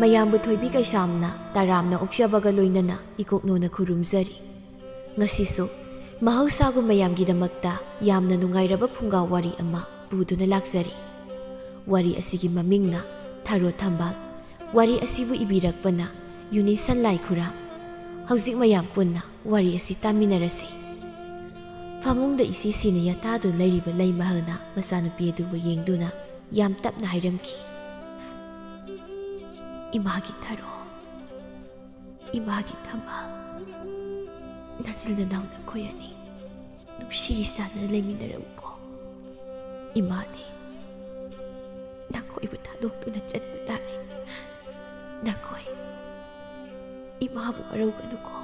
ꯃꯌꯥꯝꯕꯨ ꯊꯣꯏꯕꯤ ꯀꯩꯁꯥꯝꯅ ꯇꯔꯥꯝꯅ ꯑꯣꯛꯆꯕꯒ ꯂꯣꯏꯅꯅ ꯏꯀꯣꯛꯅꯣꯅ ꯈꯨꯔꯨꯝꯖꯔꯤ꯫ ꯉꯁꯤꯁꯨ ꯃꯍꯧꯁꯥꯒꯨꯝ ꯃꯌꯥꯝꯒꯤꯗꯃꯛꯇ ꯌꯥꯝꯅ ꯅꯨꯡꯉꯥꯏꯔꯕ ꯐꯨꯡꯒꯥ ꯋꯥꯔꯤ ꯑꯃ ꯄꯨꯗꯨꯅ ꯂꯥꯛꯆꯔꯤ꯫ ꯋꯥꯔꯤ ꯑꯁꯤꯒꯤ ꯃꯃꯤꯡꯅ ꯊꯥꯔꯣ ꯊꯝꯕꯥꯜ, ꯋꯥꯔꯤ ꯑꯁꯤꯕꯨ ꯏꯕꯤꯔꯛꯄꯅ ꯌꯨꯅꯤꯁꯟ ꯂꯥꯏꯈꯨꯔꯥꯝ꯫ ꯍꯧꯖꯤꯛ ꯃꯌꯥꯝ ꯄꯨꯟꯅ ꯋꯥꯔꯤ ꯑꯁꯤ ꯇꯥꯃꯤꯟꯅꯔꯁꯤ꯫ ꯐꯃꯨꯡꯗ ꯏꯁꯤ ꯁꯤꯅ ꯌꯥꯇꯥꯗꯨꯅ ꯂꯩꯔꯤꯕ ꯂꯩꯃꯍꯜꯅ ꯃꯆꯥꯅꯨꯄꯤ ꯑꯗꯨꯕꯨ ꯌꯦꯡꯗꯨꯅ ꯌꯥꯝ ꯇꯞꯅ ꯍꯥꯏꯔꯝꯈꯤ꯫ ꯏꯃꯥꯒꯤ ꯊꯥꯔꯣ, ꯏꯃꯥꯒꯤ ꯊꯝꯕꯥꯜ, ꯅꯆꯤꯜ ꯅꯅꯥꯎ ꯅꯈꯣꯏ ꯑꯅꯤ ꯅꯨꯡꯁꯤ ꯆꯥꯟꯅꯅ ꯂꯩꯃꯤꯟꯅꯔꯝꯀꯣ꯫ ꯏꯃꯥꯗꯤ ꯅꯈꯣꯏꯕꯨ ꯊꯥꯗꯣꯛꯇꯨꯅ ꯆꯠꯄ ꯇꯥꯔꯦ꯫ ꯅꯈꯣꯏ ꯏꯃꯥꯕꯨ ꯋꯥꯔꯧꯒꯅꯨꯀꯣ꯫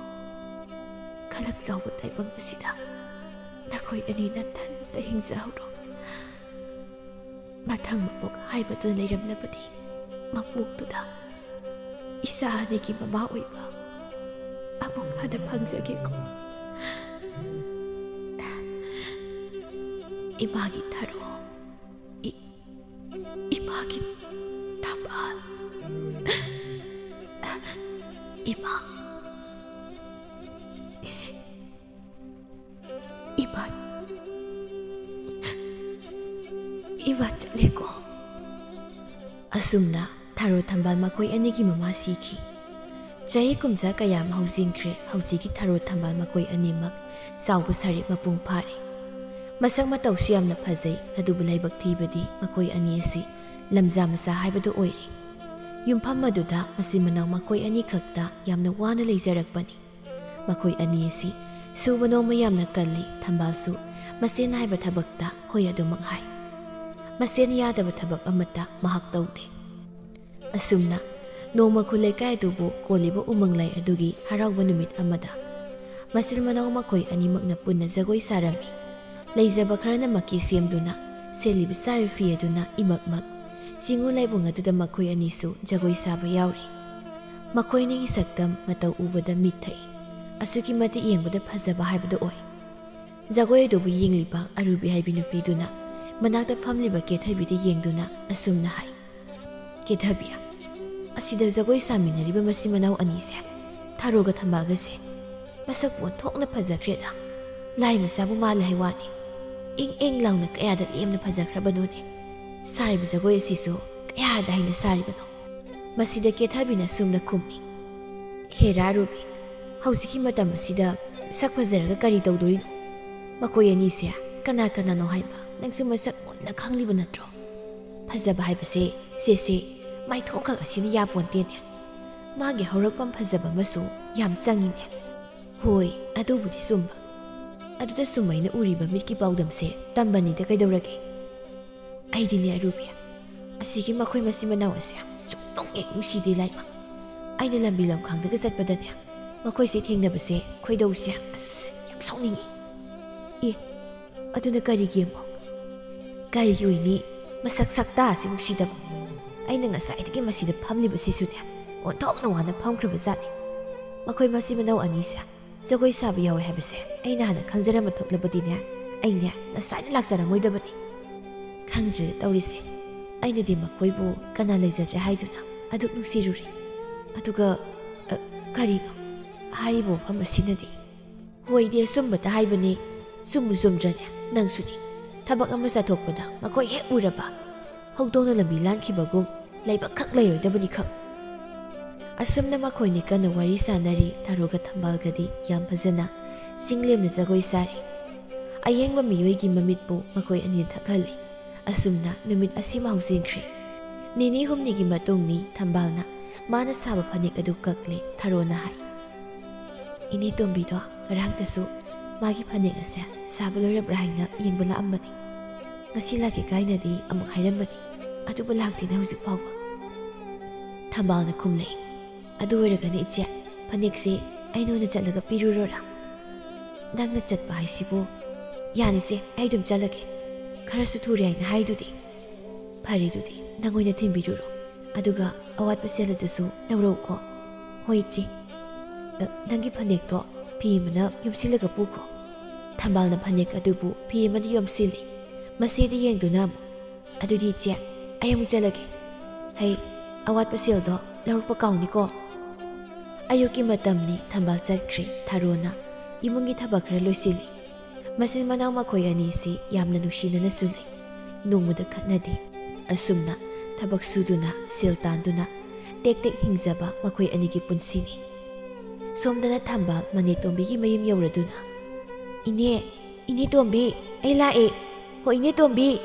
ꯈꯂꯛ ꯆꯥꯎꯕ ꯇꯥꯏꯕꯪ ꯑꯁꯤꯗ ꯅꯈꯣꯏ ꯑꯅꯤ ꯅꯊꯟꯇ ꯍꯤꯡꯖꯍꯧꯔꯣ꯫ ꯃꯊꯪ ꯃꯄꯣꯛ ꯍꯥꯏꯕꯗꯨ ꯂꯩꯔꯝꯂꯕꯗꯤ ꯃꯄꯣꯛꯇꯨꯗ ꯏꯆꯥ ꯑꯅꯤꯒꯤ ꯃꯃꯥ ꯑꯣꯏꯕ ꯑꯃꯨꯛ ꯍꯟꯅ ꯐꯪꯖꯒꯦꯀꯣ꯫ ꯏꯃꯥꯒꯤ ꯊꯥꯔꯣ, 이마기 담발 이마 ꯆꯠꯂꯦꯀꯣ꯫ ꯑꯁꯨꯝꯅ ꯊꯥꯔꯣ ꯊꯝꯕꯥꯜ ꯃꯈꯣꯏ ꯑꯅꯤꯒꯤ ꯃꯃꯥ ꯁꯤꯈꯤ꯫ ꯆꯍꯤ ꯀꯨꯝꯖꯥ ꯀꯌꯥꯝ ꯍꯧꯖꯤꯟꯈ꯭ꯔꯦ ꯍꯧꯖꯤꯛꯀꯤ ꯊꯥꯔꯣ ꯊꯝꯕꯥꯜ ꯃꯈꯣꯏ ꯑꯅꯤꯃꯛ ꯆꯥꯎꯕ ꯁꯥꯔꯦ ꯃꯄꯨꯡ ꯐꯥꯔꯦ꯫ ꯃꯁꯛ ꯃꯇꯧꯁꯨ ꯌꯥꯝꯅ ꯐꯖꯩ, ꯑꯗꯨꯕꯨ ꯂꯥꯏꯕꯛ ꯊꯤꯕꯗꯤ ꯃꯈꯣꯏ ꯑꯅꯤ ꯑꯁꯤ ꯂꯝꯖꯥ ꯃꯆꯥ ꯍꯥꯏꯕꯗꯨ ꯑꯣꯏꯔꯦ꯫ ꯌꯨꯝꯐꯝ ꯑꯗꯨꯗ ꯃꯆꯤꯟ ꯃꯅꯥꯎ ꯃꯈꯣꯏ ꯑꯅꯤ ꯈꯛꯇ ꯌꯥꯝꯅ ꯋꯥꯅ ꯂꯩꯖꯔꯛꯄꯅꯤ꯫ ꯃꯈꯣꯏ ꯑꯅꯤ ꯑꯁꯤ ꯁꯨꯕ ꯅꯣꯝꯕ ꯌꯥꯝꯅ ꯀꯜꯂꯤ꯫ ꯊꯝꯕꯥꯜꯁꯨ ꯃꯆꯦꯅ ꯍꯥꯏꯕ ꯊꯕꯛꯇ ꯍꯣꯏ ꯑꯗꯨꯃꯛ ꯍꯥꯏ꯫ ꯃꯆꯦꯅ ꯌꯥꯗꯕ ꯊꯕꯛ ꯑꯃꯠꯇ ꯃꯍꯥꯛ ꯇꯧꯗꯦ꯫ ꯑꯁꯨꯝꯅ ꯅꯣꯡꯃ ꯈꯨꯜꯂꯩꯀꯥꯏ ꯑꯗꯨꯕꯨ ꯀꯣꯜꯂꯤꯕ ꯎꯃꯪ ꯂꯥꯏ ꯑꯗꯨꯒꯤ ꯍꯔꯥꯎꯕ ꯅꯨꯃꯤꯠ ꯑꯃꯗ ꯃꯆꯤꯟ ꯃꯅꯥꯎ ꯃꯈꯣꯏ ꯑꯅꯤꯃꯛꯅ ꯄꯨꯟꯅ ꯖꯒꯣꯏ ꯁꯥꯔꯝꯃꯤ꯫ ꯂꯩꯖꯕ ꯈꯔꯅ ꯃꯀꯤ ꯁꯦꯝꯗꯨꯅ ꯁꯦꯠꯂꯤꯕ ꯆꯥꯔꯤꯕ ꯐꯤ ꯑꯗꯨꯅ ꯏꯃꯛꯃꯛ ꯆꯤꯡꯉꯨ ꯂꯥꯏꯕꯨꯡ ꯑꯗꯨꯗ ꯃꯈꯣꯏ ꯑꯅꯤꯁꯨ ꯖꯒꯣꯏ ꯁꯥꯕ ꯌꯥꯎꯔꯤ꯫ ꯃꯈꯣꯏꯅꯤꯒꯤ ꯁꯛꯇꯝ ꯃꯇꯧ ꯎꯕꯗ ꯃꯤꯠ ꯊꯛꯏ꯫ ꯑꯁꯨꯛꯀꯤ ꯃꯇꯤꯛ ꯌꯦꯡꯕꯗ ꯐꯖꯕ ꯍꯥꯏꯕꯗꯨ ꯑꯣꯏ꯫ ꯖꯒꯣꯏ ꯑꯗꯨꯕꯨ ꯌꯦꯡꯂꯤꯕ ꯑꯔꯨꯕꯤ ꯍꯥꯏꯕꯤ ꯅꯨꯄꯤꯗꯨꯅ ꯃꯅꯥꯛꯇ ꯐꯝꯂꯤꯕ ꯀꯦꯊꯕꯤꯗ ꯌꯦꯡꯗꯨꯅ ꯑꯁꯨꯝꯅ ꯍꯥꯏ꯫ ꯀꯦꯊꯕꯤ, ꯑꯁꯤꯗ ꯖꯒꯣꯏ ꯁꯥꯃꯤꯟꯅꯔꯤꯕ ꯃꯆꯤꯟ ꯃꯅꯥꯎ ꯑꯅꯤꯁꯦ ꯊꯥꯔꯣꯒ ꯊꯝꯕꯥꯜꯒꯁꯦ ꯃꯁꯛ ꯑꯣꯟꯊꯣꯛꯅ ꯐꯖꯈ꯭ꯔꯦꯗ꯫ ꯂꯥꯏ ꯃꯆꯥꯕꯨ ꯃꯥꯜꯂꯦ ꯍꯥꯏ ꯋꯥꯅꯤ꯫ ꯏꯪ ꯏꯪ ꯂꯥꯎꯅ ꯀꯌꯥꯗ ꯂꯦꯝꯅ ꯐꯖꯈ꯭ꯔꯕꯅꯣꯅꯦ꯫ ꯁꯥꯔꯤꯕ ꯖꯒꯣꯏ ꯑꯁꯤꯁꯨ ꯀꯌꯥꯗ ꯍꯩꯅ ꯁꯥꯔꯤꯕꯅꯣ꯫ ꯃꯁꯤꯗ ꯀꯦꯊꯕꯤꯅ ꯁꯨꯝꯅ ꯈꯨꯝꯃꯤ꯫ ꯍꯦꯔꯥ ꯔꯨꯕꯤ, ꯍꯧꯖꯤꯛꯀꯤ ꯃꯇꯝ ꯑꯁꯤꯗ ꯁꯛ ꯐꯖꯔꯒ ꯀꯔꯤ ꯇꯧꯗꯣꯔꯤꯅꯣ? ꯃꯈꯣꯏ ꯑꯅꯤꯁꯦ ꯀꯅꯥ ꯀꯅꯥꯅꯣ ꯍꯥꯏꯕ ꯅꯪꯁꯨ ꯃꯁꯛ ꯃꯨꯟꯅ ꯈꯪꯂꯤꯕ ꯅꯠꯇ꯭ꯔꯣ? ꯐꯖꯕ ꯍꯥꯏꯕꯁꯦ ꯁꯦ ꯃꯥꯏꯊꯣꯡꯈꯛ ꯑꯁꯤꯅ ꯌꯥꯄꯣꯟꯇꯦꯅꯦ꯫ ꯃꯥꯒꯤ ꯍꯧꯔꯛꯐꯝ ꯐꯖꯕ ꯑꯃꯁꯨ ꯌꯥꯝ ꯆꯪꯉꯤꯅꯦ꯫ ꯍꯣꯏ ꯑꯗꯨꯕꯨꯗꯤ ꯆꯨꯝꯕ, ꯑꯗꯨꯗ ꯁꯨꯝꯃꯩꯅ ꯎꯔꯤꯕ ꯃꯤꯠꯀꯤ ꯄꯥꯎꯗꯝꯁꯦ ꯇꯝꯕꯅꯤꯗ ꯀꯩꯗꯧꯔꯒꯦ? ꯑꯩꯗꯤꯅꯦ ꯑꯔꯨꯕꯤ, ꯑꯁꯤꯒꯤ ꯃꯈꯣꯏ ꯃꯆꯤꯟ ꯃꯅꯥꯎ ꯑꯁꯦ ꯁꯨꯡꯅꯨꯡ ꯍꯦꯛ ꯅꯨꯡꯁꯤꯗꯦ ꯂꯥꯏꯃ꯫ ꯑꯩꯅ ꯂꯝꯕꯤ ꯂꯝꯈꯥꯡꯗꯒ ꯆꯠꯄꯗꯅꯦ ꯃꯈꯣꯏꯁꯦ ꯊꯦꯡꯅꯕꯁꯦ ꯈꯣꯏꯗꯧꯁꯦ ꯑꯁ ꯌꯥꯝ ꯁꯥꯎꯅꯤꯡꯉꯤ꯫ ꯑꯗꯨꯅ ꯀꯔꯤꯒꯤ ꯑꯃꯨꯛ? ꯀꯔꯤꯒꯤ ꯑꯣꯏꯅꯤ ꯃꯁꯛ ꯁꯛꯇꯥ ꯑꯁꯤ ꯅꯨꯡꯁꯤꯗꯕ? ꯑꯩꯅ ꯉꯁꯥꯏꯗꯒꯤ ꯃꯁꯤꯗ ꯐꯝꯂꯤꯕꯁꯤꯁꯨꯅꯦ ꯑꯣꯟꯊꯣꯛꯅ ꯋꯥꯅ ꯐꯝꯈ꯭ꯔꯕ ꯖꯥꯠꯅꯤ꯫ ꯃꯈꯣꯏ ꯃꯆꯤꯟ ꯃꯅꯥꯎ ꯑꯅꯤꯁꯦ ꯖꯒꯣꯏ ꯁꯥꯕ ꯌꯥꯎꯋꯦ ꯍꯥꯏꯕꯁꯦ ꯑꯩꯅ ꯍꯥꯟꯅ ꯈꯪꯖꯔꯝꯕ ꯊꯣꯛꯂꯕꯗꯤꯅꯦ ꯑꯩꯅꯦ ꯉꯁꯥꯏꯅ ꯂꯥꯛꯆꯔꯝꯃꯣꯏꯗꯕꯅꯤ꯫ ꯈꯪꯗ꯭ꯔꯦ ꯇꯧꯔꯤꯁꯦ, ꯑꯩꯅꯗꯤ ꯃꯈꯣꯏꯕꯨ ꯀꯅꯥ ꯂꯩꯖꯗ꯭ꯔꯦ ꯍꯥꯏꯗꯨꯅ ꯑꯗꯨꯛ ꯅꯨꯡꯁꯤꯔꯨꯔꯤ꯫ ꯑꯗꯨꯒ ꯀꯔꯤꯅꯣ ꯍꯥꯏꯔꯤꯕ ꯃꯐꯝ ꯑꯁꯤꯅꯗꯤ? ꯍꯣꯏꯗꯤ ꯑꯆꯨꯝꯕꯇ ꯍꯥꯏꯕꯅꯤ꯫ ꯆꯨꯝꯕꯨ ꯆꯨꯝꯗ꯭ꯔꯅꯦ ꯅꯪꯁꯨꯅꯤ꯫ ꯊꯕꯛ ꯑꯃ ꯆꯠꯊꯣꯛꯄꯗ ꯃꯈꯣꯏ ꯍꯦꯛ ꯎꯔꯕ ꯍꯧꯗꯣꯡꯅ ꯂꯝꯕꯤ ꯂꯥꯟꯈꯤꯕꯒꯨꯝ ꯂꯩꯕꯈꯛ ꯂꯩꯔꯣꯏꯗꯕꯅꯤ ꯈꯛ꯫ ꯑꯁꯨꯝꯅ ꯃꯈꯣꯏꯅꯤ ꯀꯟꯅ ꯋꯥꯔꯤ ꯁꯥꯟꯅꯔꯤ꯫ ꯊꯥꯔꯣꯒ ꯊꯝꯕꯥꯜꯒꯗꯤ ꯌꯥꯝ ꯐꯖꯅ ꯆꯤꯡꯂꯦꯝꯅ ꯖꯒꯣꯏ ꯁꯥꯔꯤ꯫ ꯑꯌꯦꯡꯕ ꯃꯤꯑꯣꯏꯒꯤ ꯃꯃꯤꯠꯄꯨ ꯃꯈꯣꯏ ꯑꯅꯤ ꯊꯛꯍꯜꯂꯤ꯫ ꯑꯁꯨꯝꯅ ꯅꯨꯃꯤꯠ ꯑꯁꯤꯃ ꯍꯧꯖꯤꯟꯈ꯭ꯔꯦ꯫ ꯅꯤꯅꯤ ꯍꯨꯝꯅꯤꯒꯤ ꯃꯇꯨꯡꯅꯤ ꯊꯝꯕꯥꯜꯅ ꯃꯥꯅ ꯁꯥꯕ ꯐꯅꯦꯛ ꯑꯗꯨ ꯀꯛꯂꯦ꯫ ꯊꯥꯔꯣꯅ ꯍꯥꯏ, ꯏꯅꯦ ꯇꯣꯝꯕꯤꯗꯣ ꯉꯔꯥꯡꯇꯁꯨ ꯃꯥꯒꯤ ꯐꯅꯦꯛ ꯑꯁꯦ ꯁꯥꯕ ꯂꯣꯏꯔꯕ꯭ꯔꯥ ꯍꯥꯏꯅ ꯌꯦꯡꯕ ꯂꯥꯛꯑꯝꯕꯅꯤ꯫ ꯉꯁꯤ ꯂꯥꯛꯀꯦ ꯀꯥꯏꯅꯗꯤ ꯑꯃꯨꯛ ꯍꯥꯏꯔꯝꯕꯅꯤ, ꯑꯗꯨꯕꯨ ꯂꯥꯛꯇꯦꯅ ꯍꯧꯖꯤꯛ ꯐꯥꯎꯕ꯫ ꯊꯝꯕꯥꯜꯅ ꯈꯨꯝꯂꯛꯏ, ꯑꯗꯨ ꯑꯣꯏꯔꯒꯅꯤ ꯏꯆꯦ, ꯐꯅꯦꯛꯁꯦ ꯑꯩꯅ ꯑꯣꯏꯅ ꯆꯠꯂꯒ ꯄꯤꯔꯨꯔꯣꯔꯥ? ꯅꯪꯅ ꯆꯠꯄ ꯍꯥꯏꯁꯤꯕꯨ? ꯌꯥꯅꯤꯁꯦ, ꯑꯩ ꯑꯗꯨꯝ ꯆꯠꯂꯒꯦ꯫ ꯈꯔꯁꯨ ꯊꯨꯔꯦ ꯍꯥꯏꯅ ꯍꯥꯏꯗꯨꯗꯤ꯫ ꯐꯔꯦꯗꯨꯗꯤ ꯅꯪ ꯑꯣꯏꯅ ꯊꯤꯟꯕꯤꯔꯨꯔꯣ, ꯑꯗꯨꯒ ꯑꯋꯥꯠꯄ ꯁꯦꯜ ꯑꯗꯨꯁꯨ ꯂꯧꯔꯛꯎꯀꯣ꯫ ꯍꯣꯏ ꯏꯆꯦ꯫ ꯅꯪꯒꯤ ꯐꯅꯦꯛꯇꯣ ꯐꯤ ꯑꯃꯅ ꯌꯣꯝꯁꯤꯜꯂꯒ ꯄꯨꯈꯣ꯫ ꯊꯝꯕꯥꯜꯅ ꯐꯅꯦꯛ ꯑꯗꯨꯕꯨ ꯐꯤ ꯑꯃꯗ ꯌꯣꯝꯁꯤꯜꯂꯤ꯫ ꯃꯆꯦꯗ ꯌꯦꯡꯗꯨꯅ ꯑꯃꯨꯛ, ꯑꯗꯨꯗꯤ ꯏꯆꯦ ꯑꯩ ꯑꯃꯨꯛ ꯆꯠꯂꯒꯦ꯫ ꯍꯩ, ꯑꯋꯥꯠꯄ ꯁꯦꯜꯗꯣ ꯂꯧꯔꯛꯄ ꯀꯥꯎꯅꯤꯀꯣ ꯑꯌꯨꯛꯀꯤ ꯃꯇꯝꯅꯤ ꯊꯝꯕꯥꯜ ꯆꯠꯈ꯭ꯔꯦ ꯊꯥꯔꯣꯅ ꯏꯃꯨꯡꯒꯤ ꯊꯕꯛ ꯈꯔ ꯂꯣꯏꯁꯤꯜꯂꯤ ꯃꯆꯤꯟ ꯃꯅꯥꯎ ꯃꯈꯣꯏ ꯑꯅꯤꯁꯤ ꯌꯥꯝꯅ ꯅꯨꯡꯁꯤꯅꯅꯁꯨ ꯂꯩ ꯅꯣꯡꯃꯗ ꯈꯠꯅꯗꯦ ꯑꯁꯨꯝꯅ ꯊꯕꯛ ꯁꯨꯗꯨꯅ ꯁꯦꯜ ꯇꯥꯟꯗꯨꯅ ꯇꯦꯛ ꯇꯦꯛ ꯍꯤꯡꯖꯕ ꯃꯈꯣꯏ ꯑꯅꯤꯒꯤ ꯄꯨꯟꯁꯤꯅꯤ ꯁꯣꯝꯗꯅ ꯊꯝꯕꯥꯜ ꯃꯅꯦ ꯇꯣꯝꯕꯤꯒꯤ ꯃꯌꯨꯝ ꯌꯧꯔꯗꯨꯅ ꯏꯅꯦ ꯇꯣꯝꯕꯤ ꯑꯩ ꯂꯥꯛꯑꯦ ꯍꯣ ꯏꯅꯦ ꯇꯣꯝꯕꯤ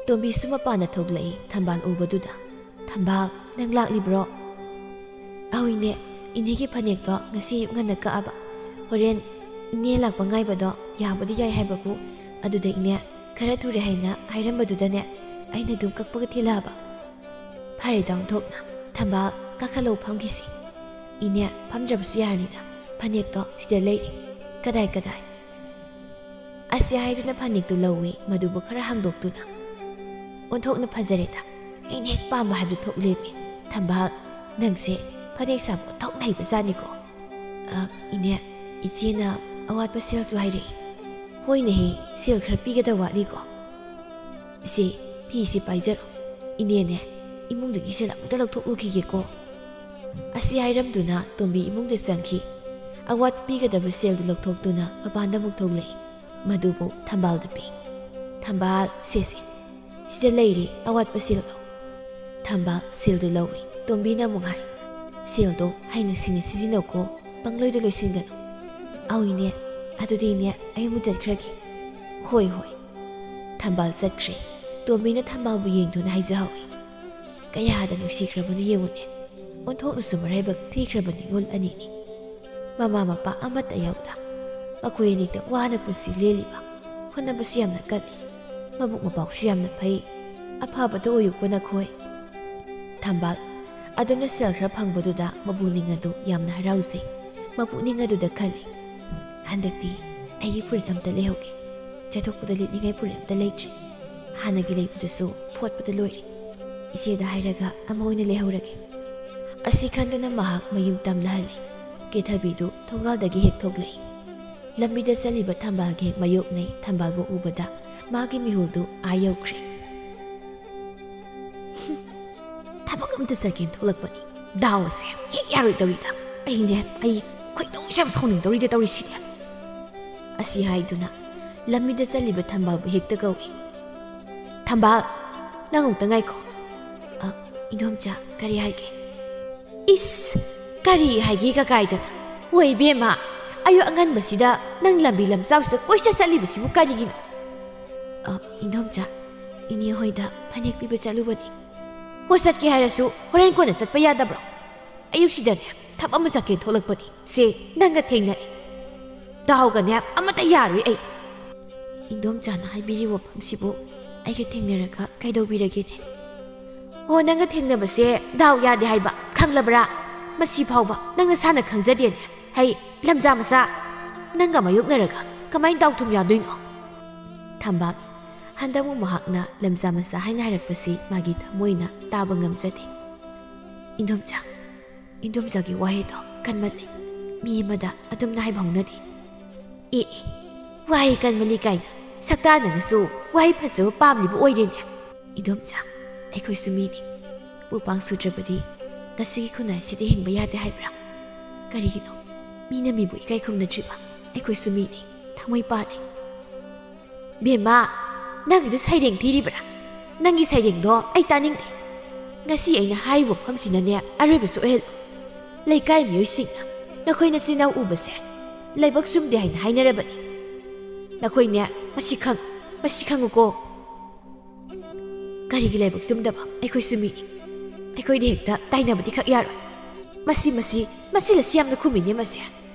ꯇꯣꯝꯕꯤꯁꯨ ꯃꯄꯥꯟꯗ ꯊꯣꯛꯂꯛꯏ ꯊꯝꯕꯥꯜ ꯎꯕꯗꯨꯗ ꯊꯝꯕꯥꯜ ꯅꯪ ꯂꯥꯛꯂꯤꯕ꯭ꯔꯣ ꯑꯧ ꯏꯅꯦꯒꯤ ꯐꯅꯦꯛꯇꯣ ꯉꯁꯤ ꯑꯌꯨꯛ ꯉꯟꯅ ꯀꯛꯑꯕ ꯍꯣꯔꯦꯟ ꯏꯅꯦ ꯂꯥꯛꯄ ꯉꯥꯏꯕꯗꯣ ꯌꯥꯕꯨꯗꯤ ꯌꯥꯏ ꯍꯥꯏꯕꯕꯨ ꯑꯗꯨꯗ ꯏꯅꯦ ꯈꯔ ꯊꯨꯔꯦ ꯍꯥꯏꯅ ꯍꯥꯏꯔꯝꯕꯗꯨꯗꯅꯦ ꯑꯩꯅ ꯑꯗꯨꯝ ꯀꯛꯄꯒ ꯊꯤꯜꯂꯛꯑꯕ ꯐꯔꯦꯗ ꯑꯣꯟꯊꯣꯛꯅ ꯊꯝꯕꯥꯜ ꯀꯥꯈꯠꯂꯧ ꯐꯝꯈꯤꯁꯤ ꯏꯅꯦ ꯐꯝꯗ꯭ꯔꯕꯁꯨ ꯌꯥꯔꯅꯤꯗ ꯐꯅꯦꯛꯇꯣ ꯁꯤꯗ ꯂꯩꯔꯤ ꯀꯗꯥꯏ ꯑꯁꯤ ꯍꯥꯏꯗꯨꯅ ꯐꯅꯦꯛꯇꯨ ꯂꯧꯏ ꯃꯗꯨꯕꯨ ꯈꯔ ꯍꯥꯡꯗꯣꯛꯇꯨꯅ ꯑꯣꯟꯊꯣꯛꯅ ꯐꯖꯔꯦꯗ ꯑꯩꯅ ꯍꯦꯛ ꯄꯥꯝꯕ ꯍꯥꯏꯕꯗꯨ ꯊꯣꯛ ꯂꯦꯞꯄꯤ ꯊꯝꯕꯥꯜ ꯅꯪꯁꯦ ꯐꯅꯦꯛ ꯁꯥꯕ ꯑꯣꯟꯊꯣꯛꯅ ꯍꯩꯕꯖꯥꯠꯅꯤꯀꯣ ꯏꯅꯦ ꯏꯆꯦꯅ ꯑꯋꯥꯠꯄ ꯁꯦꯜꯁꯨ ꯍꯥꯏꯔꯛꯏ ꯍꯣꯏꯅꯦꯍꯦ ꯁꯦꯜ ꯈꯔ ꯄꯤꯒꯗꯕ ꯋꯥꯠꯂꯤꯀꯣ ꯏꯆꯦ ꯐꯤꯁꯤ ꯄꯥꯏꯖꯔꯣ ꯏꯅꯦꯅꯦ ꯏꯃꯨꯡꯗꯒꯤ ꯁꯦꯜ ꯑꯃꯨꯛꯇ ꯂꯧꯊꯣꯛꯂꯨꯈꯤꯒꯦꯀꯣ ꯑꯁꯤ ꯍꯥꯏꯔꯝꯗꯨꯅ ꯇꯣꯝꯕꯤ ꯏꯃꯨꯡꯗ ꯆꯪꯈꯤ ꯑꯋꯥꯠꯄ ꯄꯤꯒꯗꯕ ꯁꯦꯜꯗꯨ ꯂꯧꯊꯣꯛꯇꯨꯅ ꯃꯄꯥꯟꯗ ꯑꯃꯨꯛ ꯊꯣꯛꯂꯛꯏ ꯃꯗꯨꯕꯨ ꯊꯝꯕꯥꯜꯗ ꯄꯤ ꯊꯝꯕꯥꯜ ꯁꯦꯁꯦ ꯁꯤꯗ ꯂꯩꯔꯤ ꯑꯋꯥꯠꯄ ꯁꯦꯜ ꯂꯧ ꯊꯝꯕꯥꯜ ꯁꯦꯜꯗꯨ ꯂꯧꯏ ꯇꯣꯝꯕꯤꯅ ꯑꯃꯨꯛ ꯍꯥꯏ ꯁꯦꯜꯗꯣ ꯍꯩꯅ ꯁꯤꯡꯅ ꯁꯤꯖꯤꯟꯅꯧꯀꯣ ꯄꯪꯂꯣꯏꯗ ꯂꯣꯏꯁꯤꯟꯒꯅꯨ ꯑꯧ ꯏꯅꯦ ꯑꯗꯨꯗꯤ ꯏꯅꯦ ꯑꯩ ꯑꯃꯨꯛ ꯆꯠꯈ꯭ꯔꯒꯦ ꯍꯣꯏ ꯊꯝꯕꯥꯜ ꯆꯠꯈ꯭ꯔꯦ ꯇꯣꯝꯕꯤꯅ ꯊꯝꯕꯥꯜꯕꯨ ꯌꯦꯡꯗꯨꯅ ꯍꯥꯏꯖꯍꯧꯏ ꯀꯌꯥꯗ ꯅꯨꯡꯁꯤꯈ꯭ꯔꯕꯅ ꯌꯦꯡꯉꯨꯅꯦ ꯑꯣꯟꯊꯣꯛꯅꯁꯨ ꯃꯔꯥꯏꯕꯛ ꯊꯤꯈ꯭ꯔꯕ ꯅꯤꯉꯣꯜ ꯑꯅꯤꯅꯤ ꯃꯃꯥ ꯃꯄꯥ ꯑꯃꯠꯇ ꯌꯥꯎꯗ ꯃꯈꯣꯏ ꯑꯅꯤꯗ ꯋꯥꯅ ꯄꯨꯟꯁꯤ ꯂꯦꯜꯂꯤꯕ ꯍꯣꯠꯅꯕꯁꯨ ꯌꯥꯝꯅ ꯀꯜꯂꯤ ꯃꯕꯨꯛ ꯃꯄꯥꯎꯁꯨ ꯌꯥꯝꯅ ꯐꯩ ꯑꯐꯕꯗ ꯑꯣꯏꯌꯨꯀꯣ ꯅꯈꯣꯏ ꯊꯝꯕꯥꯜ ꯑꯗꯨꯅ ꯁꯦꯜ ꯈꯔ ꯐꯪꯕꯗꯨꯗ ꯃꯄꯨꯛꯅꯤꯡ ꯑꯗꯨ ꯌꯥꯝꯅ ꯍꯔꯥꯎꯖꯩ ꯃꯄꯨꯛꯅꯤꯡ ꯑꯗꯨꯗ ꯈꯜꯂꯤ ꯍꯟꯗꯛꯇꯤ ꯑꯩꯒꯤ ꯐꯨꯔꯤꯠ ꯑꯝꯇ ꯂꯩꯍꯧꯒꯦ ꯆꯠꯊꯣꯛꯄꯗ ꯂꯤꯠꯅꯤꯡꯉꯥꯏ ꯐꯨꯔꯤꯠ ꯑꯝꯇ ꯂꯩꯇ꯭ꯔꯤ ꯍꯥꯟꯅꯒꯤ ꯂꯩꯕꯗꯨꯁꯨ ꯐꯣꯠꯄꯗ ꯂꯣꯏꯔꯦ ꯏꯆꯦꯗ ꯍꯥꯏꯔꯒ ꯑꯃ ꯑꯣꯏꯅ ꯂꯩꯍꯧꯔꯒꯦ ꯑꯁꯤ ꯈꯟꯗꯨꯅ ꯃꯍꯥꯛ ꯃꯌꯨꯝ ꯇꯝꯂꯍꯜꯂꯤ ꯀꯦꯊꯕꯤꯗꯨ ꯊꯣꯡꯒꯥꯜꯗꯒꯤ ꯍꯦꯛ ꯊꯣꯛꯂꯛꯏ ꯂꯝꯕꯤꯗ ꯆꯠꯂꯤꯕ ꯊꯝꯕꯥꯜꯒꯤ ꯍꯦꯛ ꯃꯥꯌꯣꯛꯅꯩ ꯊꯝꯕꯥꯜꯕꯨ ꯎꯕꯗ ꯃꯥꯒꯤ ꯃꯤꯍꯨꯜꯗꯨ ꯌꯧꯈ꯭ꯔꯦ ꯊꯕꯛ ꯑꯝꯇ ꯆꯠꯀꯦꯅ ꯊꯣꯛꯂꯛꯄꯅꯤ ꯗꯥꯎ ꯑꯁꯦ ꯍꯦꯛ ꯌꯥꯔꯣꯏꯗꯧꯔꯤꯗ ꯑꯩ ꯈꯣꯏꯗꯧꯁꯦ ꯌꯥꯝ ꯁꯥꯎꯅꯤꯡꯗꯧꯔꯤꯗ ꯇꯧꯔꯤꯁꯤꯗꯤ ꯑꯁꯤ ꯍꯥꯏꯗꯨꯅ ꯂꯝꯕꯤꯗ ꯆꯠꯂꯤꯕ ꯊꯝꯕꯥꯜꯕꯨ ꯍꯦꯛꯇ ꯀꯧꯏ ꯊꯝꯕꯥꯜ ꯅꯪ ꯑꯃꯨꯛꯇ ꯉꯥꯏꯈꯣ ꯏꯟꯗꯣꯝꯆꯥ ꯀꯔꯤ ꯍꯥꯏꯒꯦ ꯏꯁ ꯀꯔꯤ ꯍꯥꯏꯒꯦ ꯀꯀꯥꯏꯗꯅ ꯍꯣꯏ ꯏꯕꯦꯝꯃ ꯑꯌꯨꯛ ꯑꯉꯟꯕꯁꯤꯗ ꯅꯪ ꯂꯝꯕꯤ ꯂꯝꯆꯥꯎꯁꯤꯗ ꯀꯣꯏꯆꯠ ꯆꯠꯂꯤꯕꯁꯤꯕꯨ ꯀꯔꯤꯒꯤꯅꯣ ꯏꯟꯗꯣꯝꯆꯥ ꯏꯅꯦ ꯍꯣꯏꯗ ꯐꯅꯦꯛ ꯄꯤꯕ ꯆꯠꯂꯨꯕꯅꯤ ꯍꯣꯏ ꯆꯠꯀꯦ ꯍꯥꯏꯔꯁꯨ ꯍꯣꯔꯦꯟ ꯀꯣꯟꯅ ꯆꯠꯄ ꯌꯥꯗꯕ꯭ꯔꯣ ꯑꯌꯨꯛꯁꯤꯗꯅꯦ ꯊꯕꯛ ꯑꯃ ꯆꯠꯀꯦ ꯊꯣꯛꯂꯛꯄꯅꯤ ꯁꯦ ꯅꯪꯒ ꯊꯦꯡꯅꯔꯦ ꯗꯥꯎꯒꯅꯦ ꯑꯃꯠꯇ ꯌꯥꯔꯣꯏ ꯑꯩ ꯏꯟꯗꯣꯝꯆꯥꯅ ꯍꯥꯏꯕꯤꯔꯤꯕ ꯋꯥꯐꯝꯁꯤꯕꯨ ꯑꯩꯒ ꯊꯦꯡꯅꯔꯒ ꯀꯩꯗꯧꯕꯤꯔꯒꯦꯅꯦ ꯍꯣ ꯅꯪꯒ ꯊꯦꯡꯅꯕꯁꯦ ꯗꯥꯎ ꯌꯥꯗꯦ ꯍꯥꯏꯕ ꯈꯪꯂꯕ꯭ꯔꯥ ꯃꯁꯤ ꯐꯥꯎꯕ ꯅꯪ ꯅꯁꯥꯅ ꯈꯪꯖꯗꯦꯅꯦ ꯍꯩ ꯂꯝꯖꯥ ꯃꯆꯥ ꯅꯪꯒ ꯃꯥꯌꯣꯛꯅꯔꯒ ꯀꯃꯥꯏꯅ ꯗꯥꯎ ꯊꯨꯝ ꯌꯥꯗꯣꯏꯅꯣ ꯊꯝꯕꯥꯜ ꯍꯟꯗꯛꯃꯨꯛ ꯃꯍꯥꯛꯅ ꯂꯝꯖꯥ ꯃꯆꯥ ꯍꯥꯏꯅ ꯍꯥꯏꯔꯛꯄꯁꯤ ꯃꯥꯒꯤ ꯊꯃꯣꯏꯅ ꯇꯥꯕ ꯉꯝꯖꯗꯦ ꯏꯟꯗꯣꯝꯆꯥꯒꯤ ꯋꯥꯍꯩꯗꯣ ꯀꯟꯃꯜꯂꯤ ꯃꯤ ꯑꯃꯗ ꯑꯗꯨꯝꯅ ꯍꯥꯏꯕ ꯍꯧꯅꯗꯦ ꯋꯥꯍꯩ ꯀꯟꯃꯜꯂꯤ ꯀꯥꯏꯅ ꯁꯛꯇꯥꯅꯅꯁꯨ ꯋꯥꯍꯩ ꯐꯖꯕ ꯄꯥꯝꯂꯤꯕ ꯑꯣꯏꯔꯦꯅꯦ ꯏꯟꯗꯣꯝꯆꯥ ꯑꯩꯈꯣꯏꯁꯨ ꯃꯤꯅꯤ ꯄꯨꯄꯥꯡ ꯁꯨꯗ꯭ꯔꯕꯗꯤ ꯉꯁꯤꯒꯤ ꯈꯨꯟꯅꯥꯏꯁꯤꯗ ꯍꯤꯡꯕ ꯌꯥꯗꯦ ꯍꯥꯏꯕ꯭ꯔꯥ ꯀꯔꯤꯒꯤꯅꯣ ꯃꯤꯅ ꯃꯤꯕꯨ ꯏꯀꯥꯏ ꯈꯨꯝꯅꯗ꯭ꯔꯤꯕ ꯑꯩꯈꯣꯏꯁꯨ ꯃꯤꯅꯤ ꯊꯃꯣꯏ ꯄꯥꯜꯂꯤ ꯕꯦꯝꯃ ꯅꯪꯒꯤꯗꯨ ꯁꯩꯔꯦꯡ ꯊꯤꯔꯤꯕ꯭ꯔꯥ ꯅꯪꯒꯤ ꯁꯩꯔꯦꯡꯗꯣ ꯑꯩ ꯇꯥꯅꯤꯡꯗꯦ ꯉꯁꯤ ꯑꯩꯅ ꯍꯥꯏꯔꯤꯕ ꯋꯥꯐꯝꯁꯤꯅꯅꯦ ꯑꯔꯣꯏꯕꯁꯨ ꯑꯣꯏꯍꯜꯂꯨ ꯂꯩꯀꯥꯏ ꯃꯤꯑꯣꯏꯁꯤꯡꯅ ꯅꯈꯣꯏ ꯅꯆꯤꯟ ꯏꯅꯥꯎ ꯎꯕꯁꯦ ꯂꯥꯏꯕꯛ ꯆꯨꯝꯗꯦ ꯍꯥꯏꯅ ꯍꯥꯏꯅꯔꯕꯅꯤ ꯅꯈꯣꯏꯅꯦ ꯃꯁꯤ ꯈꯪꯉꯨꯀꯣ ꯀꯔꯤꯒꯤ ꯂꯥꯏꯕꯛ ꯆꯨꯝꯗꯕ ꯑꯩꯈꯣꯏꯁꯨ ꯃꯤꯅꯤ ꯑꯩꯈꯣꯏꯗꯤ ꯍꯦꯛꯇ ꯇꯥꯏꯅꯕꯗꯤ ꯈꯛ ꯌꯥꯔꯣꯏ ꯃꯁꯤ ꯌꯥꯝꯅ ꯈꯨꯝꯃꯤꯅꯦ ꯃꯁꯦ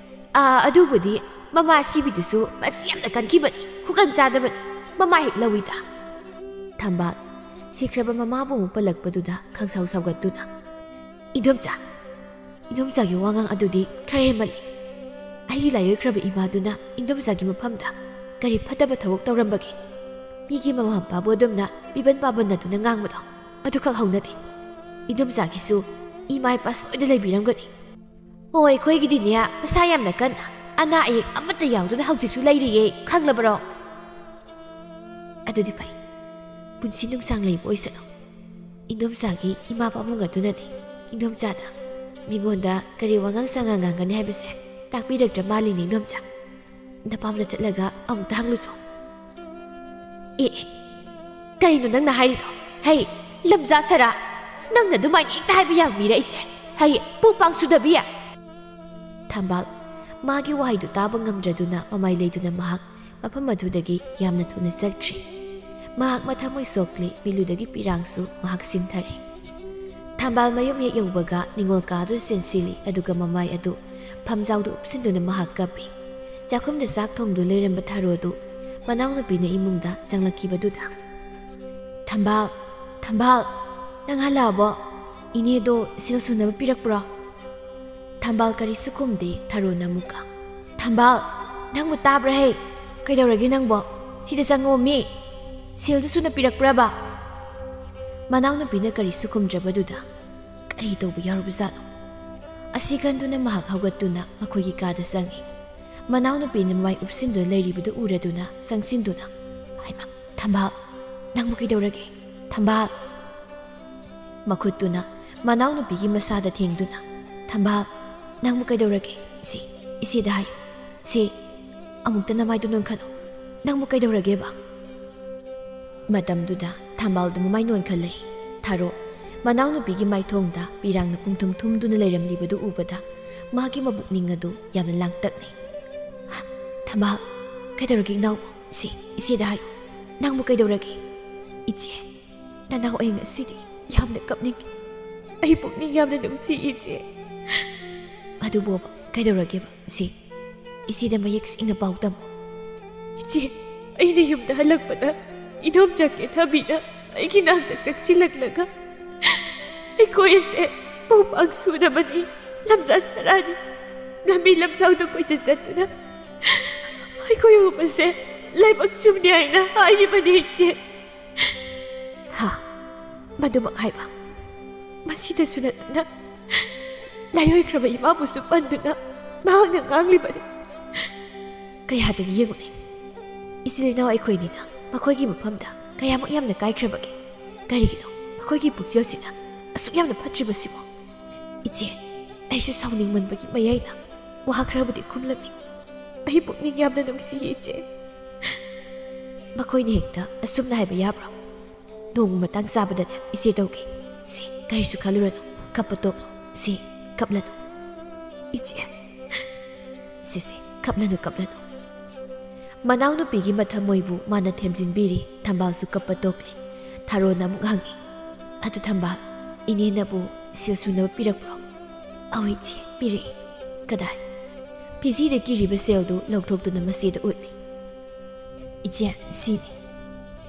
ꯑꯗꯨꯕꯨꯗꯤ ꯃꯃꯥ ꯁꯤꯕꯤꯗꯨꯁꯨ ꯃꯁꯤ ꯌꯥꯝꯅ ꯀꯟꯈꯤꯕꯅꯤ ꯈꯨꯀꯟ ꯆꯥꯗꯕꯅꯤ ꯃꯃꯥ ꯍꯦꯛ ꯂꯧꯏꯗ ꯊꯝꯕꯥꯜ ꯁꯤꯈ꯭ꯔꯕ ꯃꯃꯥꯕꯨ ꯑꯃꯨꯛ ꯄꯜꯂꯛꯄꯗꯨꯗ ꯈꯪꯁꯥꯎ ꯁꯥꯎꯒꯠꯇꯨꯅ ꯏꯟꯗꯣꯝꯆꯥꯒꯤ ꯋꯥꯉꯥꯡ ꯑꯗꯨꯗꯤ ꯈꯔ ꯍꯦꯟꯃꯜꯂꯤ ꯑꯩꯒꯤ ꯂꯥꯏꯑꯣꯏꯈ꯭ꯔꯕ ꯏꯃꯥꯗꯨꯅ ꯏꯟꯗꯣꯝꯆꯥꯒꯤ ꯃꯐꯝꯗ ꯀꯔꯤ ꯐꯠꯇꯕ ꯊꯕꯛ ꯇꯧꯔꯝꯕꯒꯦ ꯃꯤꯒꯤ ꯃꯃꯥ ꯃꯄꯥꯕꯨ ꯑꯗꯨꯝꯅ ꯄꯤꯕꯟ ꯄꯥꯕꯟꯅꯗꯨꯅ ꯉꯥꯡꯕꯗꯣ ꯑꯗꯨꯈꯛ ꯍꯧꯅꯗꯦ ꯏꯟꯗꯣꯝꯆꯥꯒꯤꯁꯨ ꯏꯃꯥ ꯏꯄꯥ ꯁꯣꯏꯗ ꯂꯩꯕꯤꯔꯝꯒꯅꯤ ꯍꯣꯏ ꯑꯩꯈꯣꯏꯒꯤꯗꯤꯅꯦ ꯃꯁꯥ ꯌꯥꯝꯅ ꯀꯟꯅ ꯑꯅꯥ ꯑꯌꯦꯛ ꯑꯃꯠꯇ ꯌꯥꯎꯗꯅ ꯍꯧꯖꯤꯛꯁꯨ ꯂꯩꯔꯤꯌꯦ ꯈꯪꯂꯕ꯭ꯔꯣ ꯑꯗꯨꯗꯤ ꯐꯩ ꯄꯨꯟꯁꯤ ꯅꯨꯡꯁꯥꯡ ꯂꯩꯕ ꯑꯣꯏꯁꯅꯨ ꯏꯟꯗꯣꯝꯆꯥꯒꯤ ꯏꯃꯥ ꯄꯥꯕꯨꯡ ꯑꯗꯨꯅꯗꯤ ꯏꯟꯗꯣꯝꯆꯥꯗ ꯃꯤꯉꯣꯟꯗ ꯀꯔꯤ ꯋꯥꯉꯥꯡ ꯁꯉꯥꯡ ꯉꯥꯡꯒꯅꯤ ꯍꯥꯏꯕꯁꯦ ꯇꯥꯛꯄꯤꯔꯛꯇ꯭ꯔ ꯃꯥꯜꯂꯤꯅꯤ ꯏꯟꯗꯣꯝꯆꯥ ꯅꯄꯥꯝꯗ ꯆꯠꯂꯒ ꯑꯃꯨꯛꯇ ꯍꯪꯂꯨꯆꯣ ꯑꯦ ꯀꯔꯤꯅꯣ ꯅꯪꯅ ꯍꯥꯏꯔꯤꯗꯣ ꯍꯩ ꯂꯝꯖꯥ ꯁꯔꯥ ꯅꯪꯅ ꯑꯗꯨꯃꯥꯏꯅ ꯍꯦꯛꯇ ꯍꯥꯏꯕ ꯌꯥꯕ ꯃꯤꯔ ꯑꯩꯁꯦ ꯍꯩ ꯄꯨꯄꯥꯡ ꯁꯨꯗꯕꯤ ꯊꯝꯕꯥꯜ ꯃꯥꯒꯤ ꯋꯥꯍꯩꯗꯨ ꯇꯥꯕ ꯉꯝꯗ꯭ꯔꯗꯨꯅ ꯃꯃꯥꯏ ꯂꯩꯗꯨꯅ ꯃꯍꯥꯛ ꯃꯐꯝ ꯑꯗꯨꯗꯒꯤ ꯌꯥꯝꯅ ꯊꯨꯅ ꯆꯠꯈ꯭ꯔꯦ ꯃꯍꯥꯛ ꯃꯊꯃꯣꯏ ꯁꯣꯛꯂꯤ ꯃꯤꯂꯨꯗꯒꯤ ꯄꯤꯔꯥꯡꯁꯨ ꯃꯍꯥꯛ ꯁꯤꯟꯊꯔꯦ ꯊꯝꯕꯥꯜ ꯃꯌꯨꯝ ꯍꯦꯛ ꯌꯧꯕꯒ ꯅꯤꯡꯉꯣꯜ ꯀꯥꯗꯨ ꯆꯦꯟꯁꯤꯜꯂꯤ ꯑꯗꯨꯒ ꯃꯃꯥꯏ ꯑꯗꯨ ꯐꯝꯖꯥꯎꯗ ꯎꯞꯁꯤꯟꯗꯨꯅ ꯃꯍꯥꯛ ꯀꯞꯄꯤ ꯆꯥꯛꯈꯨꯝꯗ ꯆꯥꯛ ꯊꯣꯡꯗꯨ ꯂꯩꯔꯝꯕ ꯊꯥꯔꯣꯗꯨ ꯃꯅꯥꯎꯅꯨꯄꯤꯅ ꯏꯃꯨꯡꯗ ꯆꯪꯂꯛꯈꯤꯕꯗꯨꯗ ꯊꯝꯕꯥꯜ ꯊꯝꯕꯥꯜ ꯅꯪ ꯍꯜꯂꯛꯑꯕꯣ ꯏꯅꯦꯗꯣ ꯁꯦꯜ ꯁꯨꯅꯕ ꯄꯤꯔꯛꯄ꯭ꯔꯣ ꯊꯝꯕꯥꯜ ꯀꯔꯤꯁꯨ ꯈꯨꯝꯗꯦ ꯊꯥꯔꯣꯅ ꯑꯃꯨꯛꯀ ꯊꯝꯕꯥꯜ ꯅꯪꯕꯨ ꯇꯥꯕ꯭ꯔꯥ ꯍꯦ ꯀꯩꯗꯧꯔꯒꯦ ꯅꯪꯕꯣ ꯁꯤꯗ ꯆꯪꯉꯣꯃꯤ ꯁꯦꯜꯗꯨ ꯁꯨꯅ ꯄꯤꯔꯛꯄ꯭ꯔꯕ ꯃꯅꯥꯎꯅꯨꯄꯤꯅ ꯀꯔꯤꯁꯨ ꯈꯨꯝꯗ꯭ꯔꯕꯗꯨꯗ ꯀꯔꯤ ꯇꯧꯕ ꯌꯥꯎꯔꯕꯖꯥꯠꯅꯣ ꯑꯁꯤ ꯈꯟꯗꯨꯅ ꯃꯍꯥꯛ ꯍꯧꯒꯠꯇꯨꯅ ꯃꯈꯣꯏꯒꯤ ꯀꯥꯗ ꯆꯪꯉꯤ ꯃꯅꯥꯎꯅꯨꯄꯤꯅ ꯃꯥꯏ ꯎꯞꯁꯤꯟꯗꯨꯅ ꯂꯩꯔꯤꯕꯗꯨ ꯎꯔꯗꯨꯅ ꯆꯪꯁꯤꯟꯗꯨꯅ ꯍꯩꯃꯥ ꯊꯝꯕꯥꯜ ꯅꯪꯕꯨ ꯀꯩꯗꯧꯔꯒꯦ ꯊꯝꯕꯥꯜ ꯃꯈꯨꯠꯇꯨꯅ ꯃꯅꯥꯎꯅꯨꯄꯤꯒꯤ ꯃꯁꯥꯗ ꯊꯦꯡꯗꯨꯅ ꯊꯝꯕꯥꯜ ꯅꯪꯕꯨ ꯀꯩꯗꯧꯔꯒꯦ ꯏꯆꯦꯗ ꯍꯥꯏꯌꯨ ꯁꯤ ꯑꯃꯨꯛꯇ ꯅꯃꯥꯏꯗꯨ ꯅꯣꯟꯈꯠꯂꯨ ꯅꯪꯕꯨ ꯀꯩꯗꯧꯔꯒꯦꯕ ꯃꯇꯝꯗꯨꯗ ꯊꯝꯕꯥꯜꯗꯨ ꯃꯃꯥꯏ ꯅꯣꯟꯈꯠꯂꯛꯏ ꯊꯥꯔꯣ ꯃꯅꯥꯎꯅꯨꯄꯤꯒꯤ ꯃꯥꯏꯊꯣꯡꯗ ꯄꯤꯔꯥꯡꯅ ꯄꯨꯡꯊꯨꯝ ꯊꯨꯝꯗꯨꯅ ꯂꯩꯔꯝꯂꯤꯕꯗꯨ ꯎꯕꯗ ꯃꯥꯒꯤ ꯃꯕꯨꯛꯅꯤꯡ ꯑꯗꯨ ꯌꯥꯝꯅ ꯂꯥꯡꯇꯛꯅꯩ ꯊꯝꯕꯥꯜ ꯀꯩꯗꯧꯔꯒꯦ ꯏꯅꯥꯎꯕꯨ ꯏꯆꯦꯗ ꯍꯥꯏꯌꯨ ꯅꯪꯕꯨ ꯀꯩꯗꯧꯔꯒꯦ ꯏꯆꯦ ꯅꯅꯥꯎ ꯑꯩ ꯉꯁꯤꯗꯤ ꯌꯥꯝꯅ ꯀꯞꯅꯤꯡꯉꯤ ꯑꯩ ꯄꯨꯛꯅꯤꯡ ꯌꯥꯝꯅ ꯅꯨꯡꯁꯤ ꯏꯆꯦ ꯑꯗꯨꯕꯣꯕ ꯀꯩꯗꯧꯔꯒꯦꯕ ꯏꯆꯦꯗ ꯃꯌꯦꯛ ꯁꯦꯡꯅ ꯄꯥꯎ ꯇꯝꯃꯨ ꯏꯆꯦ ꯑꯩꯅ ꯌꯨꯝꯗ ꯍꯜꯂꯛꯄꯗ ꯏꯅꯣꯝꯆꯥ ꯀꯦꯊꯕꯤꯅ ꯑꯩꯒꯤ ꯅꯥꯛꯇ ꯆꯪꯁꯤꯜꯂꯛꯂꯒ ꯑꯩꯈꯣꯏ ꯑꯁꯦ ꯄꯨꯄꯥꯡ ꯁꯨꯗꯕꯅꯤ ꯂꯝꯖꯥ ꯁꯔꯥꯅꯤ ꯂꯝꯕꯤ ꯂꯝꯁꯥꯡꯗ ꯀꯣꯏꯆꯠ ꯆꯠꯇꯨꯅ ꯑꯩꯈꯣꯏ ꯑꯍꯨꯝ ꯂꯥꯏꯕꯛ ꯆꯨꯝꯅꯤ ꯍꯥꯏꯅ ꯍꯥꯏꯔꯤꯕꯅꯤ ꯏꯆꯦ ꯃꯗꯨꯃꯛ ꯍꯥꯏꯕ ꯃꯁꯤꯗꯁꯨ ꯅꯠꯇꯅ ꯂꯥꯏꯑꯣꯏꯈ꯭ꯔꯕ ꯏꯃꯥꯕꯨꯁꯨ ꯄꯟꯗꯨꯅ ꯃꯍꯥꯛꯅ ꯉꯥꯡꯂꯤꯕꯅꯤ ꯀꯌꯥꯗꯒꯤ ꯌꯦꯡꯉꯨꯅꯤ ꯏꯆꯤꯜ ꯏꯅꯥꯎ ꯑꯩꯈꯣꯏꯅꯤꯅ ꯃꯈꯣꯏꯒꯤ ꯃꯐꯝꯗ ꯀꯌꯥꯃꯨꯛ ꯌꯥꯝꯅ ꯀꯥꯏꯈ꯭ꯔꯕꯒꯦ ꯀꯔꯤꯒꯤꯅꯣ ꯃꯈꯣꯏꯒꯤ ꯄꯨꯛꯆꯦꯜꯁꯤꯅ ꯑꯁꯨꯛ ꯌꯥꯝꯅ ꯐꯠꯇ꯭ꯔꯤꯕꯁꯤꯕꯣ ꯏꯆꯦ ꯑꯩꯁꯨ ꯁꯥꯎꯅꯤꯡꯃꯟꯕꯒꯤ ꯃꯌꯥꯏꯅ ꯋꯥ ꯈꯔꯕꯨꯗꯤ ꯈꯨꯝꯂꯝꯃꯤ ꯑꯩ ꯄꯨꯛꯅꯤꯡ ꯌꯥꯝꯅ ꯅꯨꯡꯁꯤꯌꯦ ꯏꯆꯦ ꯃꯈꯣꯏꯅ ꯍꯦꯛꯇ ꯑꯁꯨꯝꯅ ꯍꯥꯏꯕ ꯌꯥꯕ꯭ꯔꯣ ꯅꯣꯡꯃ ꯃꯇꯥꯡ ꯆꯥꯕꯗꯅꯦ ꯏꯆꯦ ꯇꯧꯒꯦ ꯀꯔꯤꯁꯨ ꯈꯜꯂꯨꯔꯅꯨ ꯀꯞꯄ ꯇꯣꯛꯂꯨ ꯀꯞꯂꯅꯨ ꯏꯆꯦ ꯀꯞꯂꯅꯨ ꯃꯅꯥꯎꯅꯨꯄꯤꯒꯤ ꯃꯊꯃꯣꯏꯕꯨ ꯃꯥꯅ ꯊꯦꯝꯖꯤꯟꯕꯤꯔꯤ ꯊꯝꯕꯥꯜꯁꯨ ꯀꯞꯄ ꯇꯣꯛꯂꯤ ꯊꯥꯔꯣꯅ ꯑꯃꯨꯛ ꯍꯪꯉꯤ ꯑꯗꯨ ꯊꯝꯕꯥꯜ ꯏꯅꯦꯅꯕꯨ ꯁꯦꯜ ꯁꯨꯅꯕ ꯄꯤꯔꯛꯄ꯭ꯔꯣ ꯑꯧ ꯏꯆꯦ ꯄꯤꯔꯛꯏ ꯀꯗꯥꯏ ꯐꯤꯖꯤꯗ ꯀꯤꯔꯤꯕ ꯁꯦꯜꯗꯨ ꯂꯧꯊꯣꯛꯇꯨꯅ ꯃꯆꯦꯗ ꯎꯠꯂꯤ ꯏꯆꯦ ꯁꯤꯅꯤ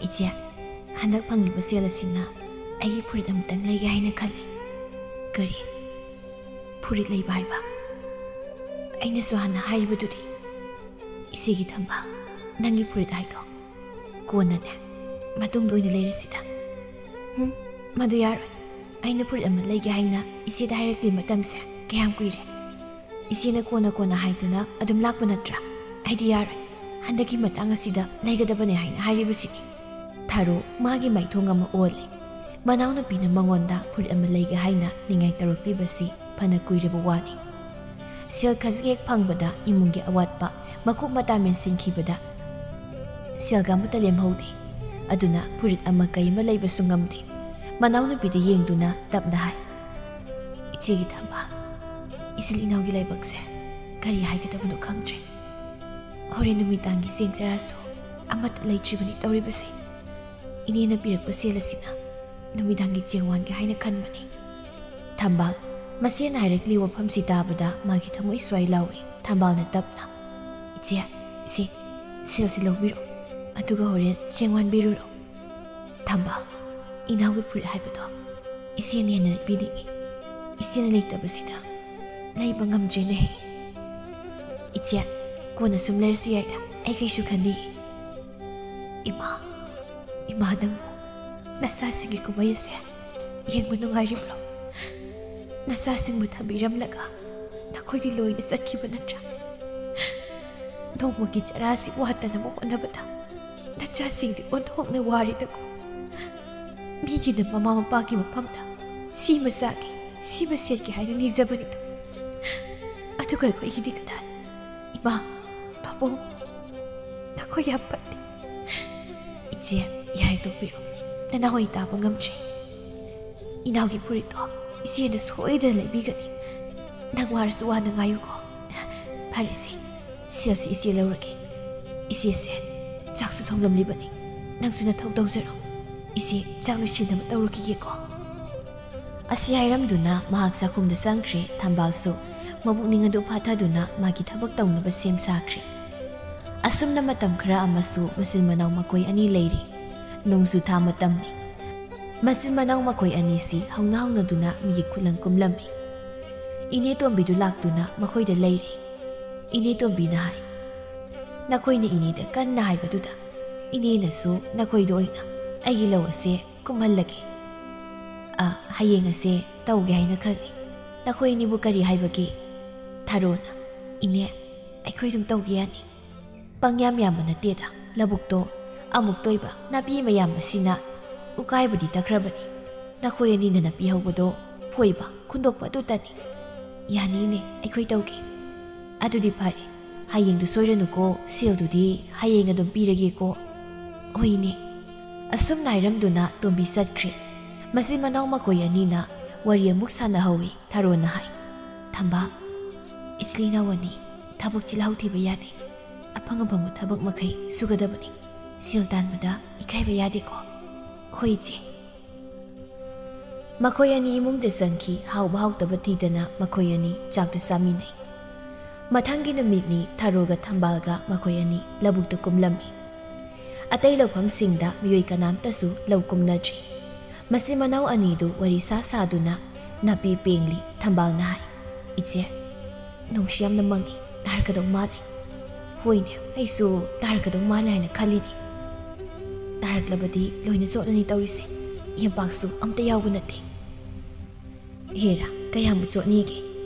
ꯏꯆꯦ ꯍꯟꯗꯛ ꯐꯪꯂꯤꯕ ꯁꯦꯜ ꯑꯁꯤꯅ ꯑꯩꯒꯤ ꯐꯨꯔꯤꯠ ꯑꯃꯇꯪ ꯂꯩꯒꯦ ꯍꯥꯏꯅ ꯈꯜꯂꯤ ꯀꯔꯤ ꯐꯨꯔꯤꯠ ꯂꯩꯕ ꯍꯥꯏꯕ ꯑꯩꯅꯁꯨ ꯍꯥꯟꯅ ꯍꯥꯏꯔꯤꯕꯗꯨꯗꯤ ꯏꯆꯦꯒꯤ ꯊꯝꯕꯥꯜ ꯅꯪꯒꯤ ꯐꯨꯔꯤꯠ ꯍꯥꯏꯗꯣ ꯀꯣꯟꯅꯅꯦ ꯃꯇꯨꯡꯗ ꯑꯣꯏꯅ ꯂꯩꯔꯁꯤꯗ ꯃꯗꯨ ꯌꯥꯔꯣꯏ ꯑꯩꯅ ꯐꯨꯔꯤꯠ ꯑꯃ ꯂꯩꯒꯦ ꯍꯥꯏꯅ ꯏꯆꯦꯗ ꯍꯥꯏꯔꯛꯂꯤ ꯃꯇꯝꯁꯦ ꯀꯌꯥꯝ ꯀꯨꯏꯔꯦ ꯏꯆꯦꯅ ꯀꯣꯟꯅ ꯍꯥꯏꯗꯨꯅ ꯑꯗꯨꯝ ꯂꯥꯛꯄ ꯅꯠꯇ꯭ꯔꯥ ꯑꯩꯗꯤ ꯌꯥꯔꯣꯏ ꯍꯟꯗꯛꯀꯤ ꯃꯇꯥꯡ ꯑꯁꯤꯗ ꯂꯩꯒꯗꯕꯅꯦ ꯍꯥꯏꯅ ꯍꯥꯏꯔꯤꯕꯁꯤꯅꯤ ꯊꯥꯔꯣ ꯃꯥꯒꯤ ꯃꯥꯏꯊꯣꯡ ꯑꯃ ꯑꯣꯜꯂꯤ ꯃꯅꯥꯎꯅꯨꯄꯤꯅ ꯃꯉꯣꯟꯗ ꯐꯨꯔꯤꯠ ꯑꯃ ꯂꯩꯒꯦ ꯍꯥꯏꯅ ꯅꯤꯡꯉꯥꯏ ꯇꯧꯔꯛꯂꯤꯕꯁꯤ ꯐꯅ ꯀꯨꯏꯔꯕ ꯋꯥꯅꯤ ꯁꯦꯜ ꯈꯖꯤꯛ ꯍꯦꯛ ꯐꯪꯕꯗ ꯏꯃꯨꯡꯒꯤ ꯑꯋꯥꯠꯄ ꯃꯀꯨꯞ ꯃꯇꯥ ꯃꯦꯟꯁꯤꯟꯈꯤꯕꯗ ꯁꯦꯜꯒ ꯑꯃꯠꯇ ꯂꯦꯝꯍꯧꯗꯦ ꯑꯗꯨꯅ ꯐꯨꯔꯤꯠ ꯑꯃ ꯀꯩ ꯑꯃ ꯂꯩꯕꯁꯨ ꯉꯝꯗꯦ ꯃꯅꯥꯎꯅꯨꯄꯤꯗ ꯌꯦꯡꯗꯨꯅ ꯇꯞꯅ ꯍꯥꯏ ꯏꯆꯦꯒꯤ ꯊꯝꯕꯥꯜ ꯏꯆꯤꯜ ꯏꯅꯥꯎꯒꯤ ꯂꯥꯏꯕꯛꯁꯦ ꯀꯔꯤ ꯍꯥꯏꯒꯗꯕꯅꯣ ꯈꯪꯗ꯭ꯔꯦ ꯍꯣꯔꯦꯟ ꯅꯨꯃꯤꯗꯥꯡꯒꯤ ꯆꯦꯡ ꯆꯔꯥꯁꯨ ꯑꯃꯠꯇ ꯂꯩꯇ꯭ꯔꯤꯕꯅꯤ ꯇꯧꯔꯤꯕꯁꯤ ꯏꯅꯦꯅ ꯄꯤꯔꯛꯄ ꯁꯦꯜ ꯑꯁꯤꯅ ꯅꯨꯃꯤꯗꯥꯡꯒꯤ ꯆꯦꯡ ꯋꯥꯟꯒꯦ ꯍꯥꯏꯅ ꯈꯟꯕꯅꯤ ꯊꯝꯕꯥꯜ ꯃꯆꯦꯅ ꯍꯥꯏꯔꯛꯂꯤ ꯋꯥꯐꯝꯁꯤ ꯇꯥꯕꯗ ꯃꯥꯒꯤ ꯊꯃꯣꯏ ꯁ꯭ꯋꯥꯏ ꯂꯥꯎꯏ ꯊꯝꯕꯥꯜꯅ ꯇꯞꯅ ꯏꯆꯦ ꯁꯦꯜꯁꯤ ꯂꯧꯕꯤꯔꯣ ꯑꯗꯨꯒ ꯍꯣꯔꯦꯟ ꯆꯦꯡ ꯋꯥꯟꯕꯤꯔꯨꯔꯣ ꯊꯝꯕꯥꯜ ꯏꯅꯥꯎꯒꯤ ꯐꯨꯔꯤꯠ ꯍꯥꯏꯕꯗꯣ ꯏꯆꯦꯅ ꯍꯦꯟꯅ ꯄꯤꯅꯤꯡꯉꯤ ꯏꯆꯦꯅ ꯂꯩꯇꯕꯁꯤꯗ ꯂꯩꯕ ꯉꯝꯗ꯭ꯔꯦꯅꯦ ꯏꯆꯦ ꯀꯣꯟꯅ ꯁꯨꯝ ꯂꯩꯔꯁꯨ ꯌꯥꯏꯗ ꯑꯩ ꯀꯩꯁꯨ ꯈꯟꯗꯦ ꯏꯃꯥ ꯅꯪꯕꯨ ꯅꯆꯥꯁꯤꯡꯒꯤ ꯀꯨꯝꯍꯩ ꯑꯁꯦ ꯌꯦꯡꯕ ꯅꯨꯡꯉꯥꯏꯔꯤꯕ꯭ꯔꯣ ꯅꯆꯥꯁꯤꯡꯕꯨ ꯊꯝꯕꯤꯔꯝꯂꯒ ꯅꯈꯣꯏꯗꯤ ꯂꯣꯏꯅ ꯆꯠꯈꯤꯕ ꯅꯠꯇ꯭ꯔꯥ ꯅꯣꯡꯃꯒꯤ ꯆꯔꯥꯁꯤ ꯋꯥꯠꯇꯅꯕ ꯍꯣꯠꯅꯕꯗ ꯅꯆꯥꯁꯤꯡꯗꯤ ꯑꯣꯟꯊꯣꯛꯅ ꯋꯥꯔꯤꯗꯀꯣ ꯃꯤꯒꯤꯅ ꯃꯃꯥ ꯃꯄꯥꯒꯤ ꯃꯐꯝꯗ ꯁꯤ ꯃꯆꯥꯒꯤ ꯁꯤꯕ ꯁꯦꯠꯀꯦ ꯍꯥꯏꯅ ꯅꯤꯖꯕꯅꯤꯗꯣ ꯑꯗꯨꯒ ꯑꯩꯈꯣꯏꯒꯤꯗꯤ ꯀꯗꯥꯏ ꯏꯃꯥ ꯄꯥꯕꯨꯡ ꯅꯈꯣꯏ ꯌꯥꯝ ꯐꯠꯇꯦ ꯏꯆꯦ ꯌꯥꯔꯦ ꯇꯣꯛꯄꯤꯔꯣ ꯅꯅꯥꯍꯣꯏ ꯇꯥꯕ ꯉꯝꯗ꯭ꯔꯦ ꯏꯅꯥꯎꯒꯤ ꯐꯨꯔꯤꯠꯇꯣ ꯏꯆꯦꯅ ꯁꯣꯏꯗꯅ ꯂꯩꯕꯤꯒꯅꯤ ꯅꯪ ꯋꯥꯔꯁꯨ ꯋꯥꯅ ꯉꯥꯏꯌꯨꯀꯣ ꯐꯔꯦꯁꯦ ꯁꯦꯜꯁꯤ ꯏꯆꯦ ꯂꯧꯔꯒꯦ ꯏꯆꯦꯁꯦ ꯆꯥꯛꯁꯨ ꯊꯣꯡꯂꯝꯂꯤꯕꯅꯤ ꯅꯪꯁꯨ ꯅꯊꯧ ꯇꯧꯖꯔꯣ ꯏꯆꯦ ꯆꯥꯛ ꯂꯣꯏꯁꯤꯟꯅꯕ ꯇꯧꯔꯨꯈꯤꯒꯦꯀꯣ ꯑꯁꯤ ꯍꯥꯏꯔꯝꯗꯨꯅ ꯃꯍꯥꯛ ꯆꯥꯛꯈꯨꯝꯗ ꯆꯪꯈ꯭ꯔꯦ ꯊꯝꯕꯥꯜꯁꯨ ꯃꯕꯨꯛꯅꯤꯡ ꯑꯗꯨ ꯐꯥꯊꯗꯨꯅ ꯃꯥꯒꯤ ꯊꯕꯛ ꯇꯧꯅꯕ ꯁꯦꯝ ꯁꯥꯈ꯭ꯔꯦ ꯑꯁꯨꯝꯅ ꯃꯇꯝ ꯈꯔ ꯑꯃꯁꯨ ꯃꯆꯤꯟ ꯃꯅꯥꯎ ꯃꯈꯣꯏ ꯑꯅꯤ ꯂꯩꯔꯤ ꯅꯣꯡꯖꯨ ꯊꯥ ꯃꯇꯝꯅꯤ ꯃꯆꯤꯟ ꯃꯅꯥꯎ ꯃꯈꯣꯏ ꯑꯅꯤꯁꯤ ꯍꯧꯅ ꯍꯧꯅꯗꯨꯅ ꯃꯤꯒꯤ ꯈꯨꯂꯪ ꯀꯨꯝꯂꯝꯃꯤ ꯏꯅꯦ ꯇꯣꯝꯕꯤꯗꯨ ꯂꯥꯛꯇꯨꯅ ꯃꯈꯣꯏꯗ ꯂꯩꯔꯤ ꯏꯅꯦ ꯇꯣꯝꯕꯤꯅ ꯍꯥꯏ ꯅꯈꯣꯏꯅ ꯏꯅꯦꯗ ꯀꯟꯅ ꯍꯥꯏꯕꯗꯨꯗ ꯏꯅꯦꯅꯁꯨ ꯅꯈꯣꯏꯗ ꯑꯣꯏꯅ ꯑꯩꯒꯤ ꯂꯧ ꯑꯁꯦ ꯀꯨꯝꯍꯜꯂꯒꯦ ꯍꯌꯦꯡ ꯑꯁꯦ ꯇꯧꯒꯦ ꯍꯥꯏꯅ ꯈꯜꯂꯤ ꯅꯈꯣꯏ ꯑꯅꯤꯕꯨ ꯀꯔꯤ ꯍꯥꯏꯕꯒꯦ ꯊꯥꯔꯣꯅ ꯏꯅꯦ ꯑꯩꯈꯣꯏ ꯑꯗꯨꯝ ꯇꯧꯒꯦ ꯌꯥꯅꯤ ꯄꯪꯌꯥꯝ ꯌꯥꯝꯕ ꯅꯠꯇꯦꯗ ꯂꯧꯕꯨꯛꯇꯣ ꯑꯃꯨꯛ ꯇꯣꯏꯕ ꯅꯥꯄꯤ ꯃꯌꯥꯝ ꯑꯁꯤꯅ ꯎꯀꯥꯏꯕꯗꯤ ꯇꯛꯈ꯭ꯔꯕꯅꯤ ꯅꯈꯣꯏ ꯑꯅꯤꯅ ꯅꯥꯄꯤ ꯍꯧꯕꯗꯣ ꯐꯣꯏꯕ ꯈꯨꯟꯗꯣꯛꯄ ꯑꯗꯨꯇꯅꯤ ꯌꯥꯅꯤꯅꯦ ꯑꯩꯈꯣꯏ ꯇꯧꯒꯦ ꯑꯗꯨꯗꯤ ꯐꯔꯦ ꯍꯌꯦꯡꯗꯨ ꯁꯣꯏꯔꯅꯨꯀꯣ ꯁꯦꯜꯗꯨꯗꯤ ꯍꯌꯦꯡ ꯑꯗꯨꯝ ꯄꯤꯔꯒꯦꯀꯣ ꯍꯣꯏꯅꯦ ꯑꯁꯨꯝꯅ ꯍꯥꯏꯔꯝꯗꯨꯅ ꯇꯣꯝꯕꯤ ꯆꯠꯈ꯭ꯔꯦ ꯃꯆꯤꯟ ꯃꯅꯥꯎ ꯃꯈꯣꯏ ꯑꯅꯤꯅ ꯋꯥꯔꯤ ꯑꯃꯨꯛ ꯁꯥꯟꯅꯍꯧꯏ ꯊꯥꯔꯣꯅ ꯍꯥꯏ ꯊꯝꯕꯥ ꯏꯆꯤꯜ ꯏꯅꯥꯎ ꯑꯅꯤ ꯊꯕꯛ ꯆꯤꯜꯍꯥꯎ ꯊꯤꯕ ꯌꯥꯗꯦ ꯑꯐꯪ ꯑꯐꯪꯕ ꯊꯕꯛ ꯃꯈꯩ ꯁꯨꯒꯗꯕꯅꯤ ꯁꯦꯜ ꯇꯥꯟꯕꯗ ꯏꯀꯥꯏꯕ ꯌꯥꯗꯦꯀꯣ ꯍꯣꯏ ꯏꯆꯦ ꯃꯈꯣꯏ ꯑꯅꯤ ꯏꯃꯨꯡꯗ ꯆꯪꯈꯤ ꯍꯥꯎꯕ ꯍꯥꯎꯇꯕ ꯊꯤꯗꯅ ꯃꯈꯣꯏ ꯑꯅꯤ ꯆꯥꯛꯇꯨ ꯆꯥꯃꯤꯟꯅꯩ ꯃꯊꯪꯒꯤ ꯅꯨꯃꯤꯠꯅꯤ ꯊꯥꯔꯣꯒ ꯊꯝꯕꯥꯜꯒ ꯃꯈꯣꯏ ꯑꯅꯤ ꯂꯧꯕꯨꯛꯇ ꯀꯨꯝꯂꯝꯃꯤ ꯑꯇꯩ ꯂꯧꯐꯝꯁꯤꯡꯗ ꯃꯤꯑꯣꯏ ꯀꯅꯥꯝꯇꯁꯨ ꯂꯧ ꯀꯨꯝꯅꯗ꯭ꯔꯤ ꯃꯆꯤꯟ ꯃꯅꯥꯎ ꯑꯅꯤꯗꯨ ꯋꯥꯔꯤ ꯁꯥꯗꯨꯅ ꯅꯥꯄꯤ ꯄꯦꯡꯂꯤ ꯊꯝꯕꯥꯜꯅ ꯍꯥꯏ ꯏꯆꯦ ꯅꯣꯡꯁꯤ ꯌꯥꯝꯅ ꯃꯪꯉꯤ ꯇꯥꯔꯛꯀꯗꯧ ꯃꯥꯜꯂꯤ ꯍꯣꯏꯅꯦ ꯑꯩꯁꯨ ꯇꯥꯔꯛꯀꯗꯧ ꯃꯥꯜꯂꯦ ꯍꯥꯏꯅ ꯈꯜꯂꯤꯅꯤ ꯇꯥꯔꯛꯂꯕꯗꯤ ꯂꯣꯏꯅ ꯆꯣꯠꯂꯅꯤ ꯇꯧꯔꯤꯁꯦ ꯌꯦꯝꯄꯥꯛꯁꯨ ꯑꯝꯇ ꯌꯥꯎꯕ ꯅꯠꯇꯦ ꯍꯦꯔꯥ ꯀꯌꯥꯝꯕꯨ ꯆꯣꯠꯅꯤꯒꯦ